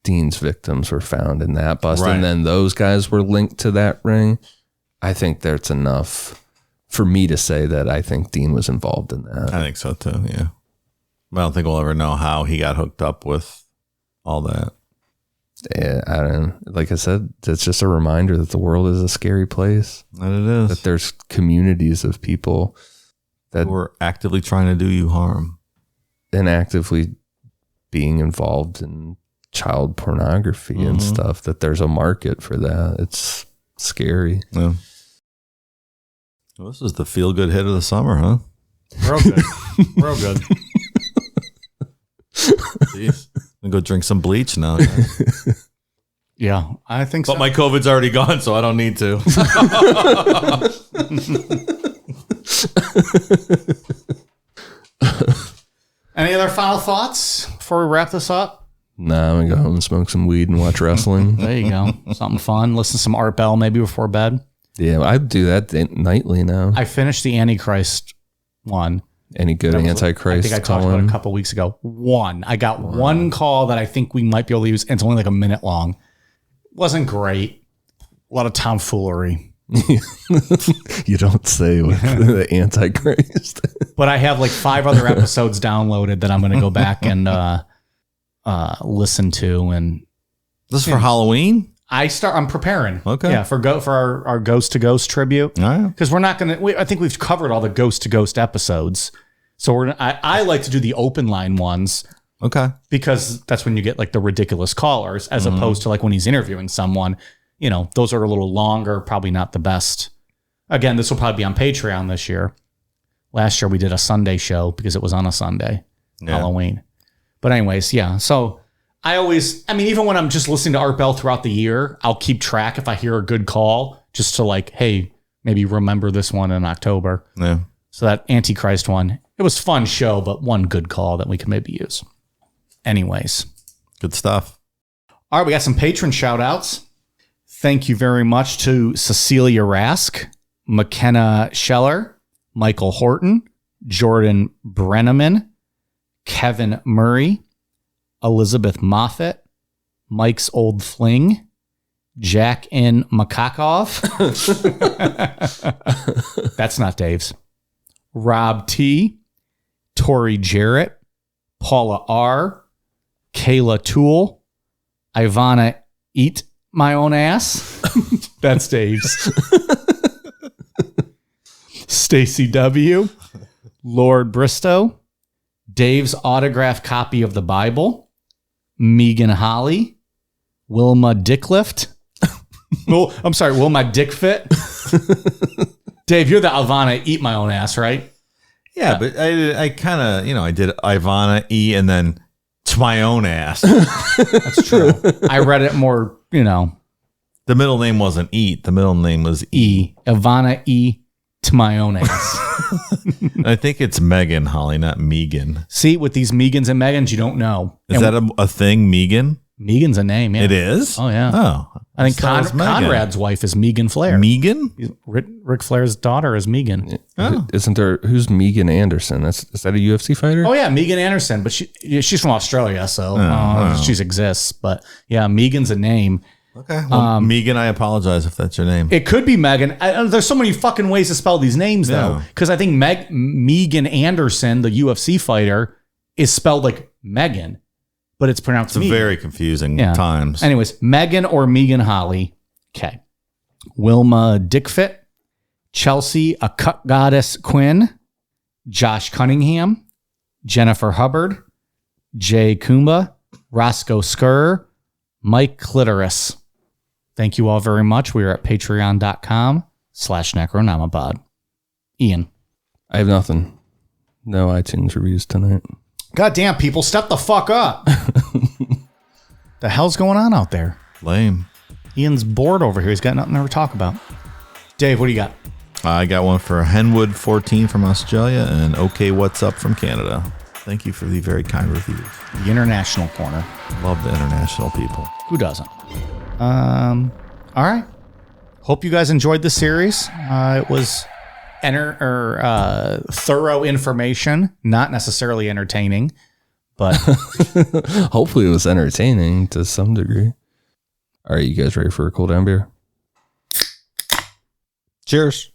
Speaker 2: Dean's victims were found in that bust,
Speaker 3: Right.
Speaker 2: and then those guys were linked to that ring, I think that's enough for me to say that I think Dean was involved in that.
Speaker 3: I think so too, yeah. But I don't think we'll ever know how he got hooked up with all that.
Speaker 2: Yeah, I don't. Like I said, it's just a reminder that the world is a scary place.
Speaker 3: And it is.
Speaker 2: That there's communities of people that
Speaker 3: were actively trying to do you harm.
Speaker 2: And actively being involved in child pornography and stuff, that there's a market for that. It's scary.
Speaker 3: Yeah. Well, this is the feel-good hit of the summer, huh?
Speaker 1: Real good. Real good.
Speaker 3: Jeez. I'm going to go drink some bleach now. Guys.
Speaker 1: Yeah, I think so.
Speaker 3: But my COVID's already gone, so I don't need to.
Speaker 1: Any other final thoughts before we wrap this up?
Speaker 2: Nah, I'm going to go home and smoke some weed and watch wrestling.
Speaker 1: There you go. Something fun. Listen to some Art Bell maybe before bed.
Speaker 2: Yeah, I do that nightly now.
Speaker 1: I finished the Antichrist one.
Speaker 2: Any good Antichrist?
Speaker 1: I think I talked about it a couple weeks ago. I got one call that I think we might be able to use. And it's only like a minute long. Wasn't great. A lot of tomfoolery.
Speaker 2: You don't say with the Antichrist.
Speaker 1: But I have like 5 other episodes downloaded that I'm going to go back and listen to. And
Speaker 3: this is for Halloween?
Speaker 1: I'm preparing.
Speaker 3: Okay.
Speaker 1: Yeah, for our Ghost to Ghost tribute.
Speaker 3: All right.
Speaker 1: Because we're not going to, I think we've covered all the Ghost to Ghost episodes. So I like to do the open line ones.
Speaker 3: Okay.
Speaker 1: Because that's when you get like the ridiculous callers, as opposed to like when he's interviewing someone, those are a little longer, probably not the best. Again, this will probably be on Patreon this year. Last year we did a Sunday show because it was on a Sunday, Halloween. But anyways, yeah. So even when I'm just listening to Art Bell throughout the year, I'll keep track if I hear a good call, just to like, hey, maybe remember this one in October.
Speaker 3: Yeah.
Speaker 1: So that Antichrist one, it was a fun show, but one good call that we can maybe use. Anyways.
Speaker 3: Good stuff.
Speaker 1: All right, we got some patron shout outs. Thank you very much to Cecilia Rask, McKenna Scheller, Michael Horton, Jordan Brenneman, Kevin Murray, Elizabeth Moffett, Mike's Old Fling, Jack N. Makakov. That's not Dave's. Rob T, Tori Jarrett, Paula R, Kayla Toole, Ivana Eat My Own Ass. That's Dave's. Stacy W, Lord Bristow, Dave's autographed copy of the Bible, Megan Holly, Wilma Dicklift. Wilma Dickfit. Dave, you're the Ivana Eat My Own Ass, right?
Speaker 3: Yeah, but I kind of, I did Ivana E and then to my own ass.
Speaker 1: That's true. I read it more,
Speaker 3: The middle name wasn't Eat. The middle name was E.
Speaker 1: Ivana E to my own ass.
Speaker 3: I think it's Megan Holly, not Megan.
Speaker 1: See, with these Megans and Megans, you don't know.
Speaker 3: Is that a thing, Megan?
Speaker 1: Megan's a name, yeah.
Speaker 3: It is?
Speaker 1: Oh, yeah.
Speaker 3: Oh,
Speaker 1: I think
Speaker 3: That was Megan.
Speaker 1: Conrad's wife is Megan Flair.
Speaker 3: Megan?
Speaker 1: Ric Flair's daughter is Megan.
Speaker 3: Oh.
Speaker 2: Isn't there? Who's Megan Anderson? Is that a UFC fighter?
Speaker 1: Oh yeah, Megan Anderson, but she's from Australia, so she exists. But yeah, Megan's a name.
Speaker 3: Okay. Well, Megan, I apologize if that's your name.
Speaker 1: It could be Megan. There's so many fucking ways to spell these names though,
Speaker 3: Yeah.
Speaker 1: because I think Megan Anderson, the UFC fighter, is spelled like Megan, but it's pronounced
Speaker 3: It's
Speaker 1: Megan.
Speaker 3: very confusing
Speaker 1: Yeah.
Speaker 3: times.
Speaker 1: Anyways, Megan or Megan Holly. Okay. Wilma Dickfit, Chelsea A Cut Goddess Quinn, Josh Cunningham, Jennifer Hubbard, Jay Kumba, Roscoe Skur, Mike Clitoris. Thank you all very much. We are at patreon.com/Necronomipod. Ian.
Speaker 2: I have nothing. No iTunes reviews tonight.
Speaker 1: Goddamn, people, step the fuck up. The hell's going on out there?
Speaker 3: Lame.
Speaker 1: Ian's bored over here. He's got nothing to talk about. Dave, what do you got?
Speaker 3: I got one for Henwood 14 from Australia and OK What's Up from Canada. Thank you for the very kind reviews.
Speaker 1: The International Corner.
Speaker 3: Love the international people.
Speaker 1: Who doesn't? All right. Hope you guys enjoyed the series. It was thorough information, not necessarily entertaining, but
Speaker 2: Hopefully it was entertaining to some degree. All right, you guys ready for a cool down beer?
Speaker 3: Cheers.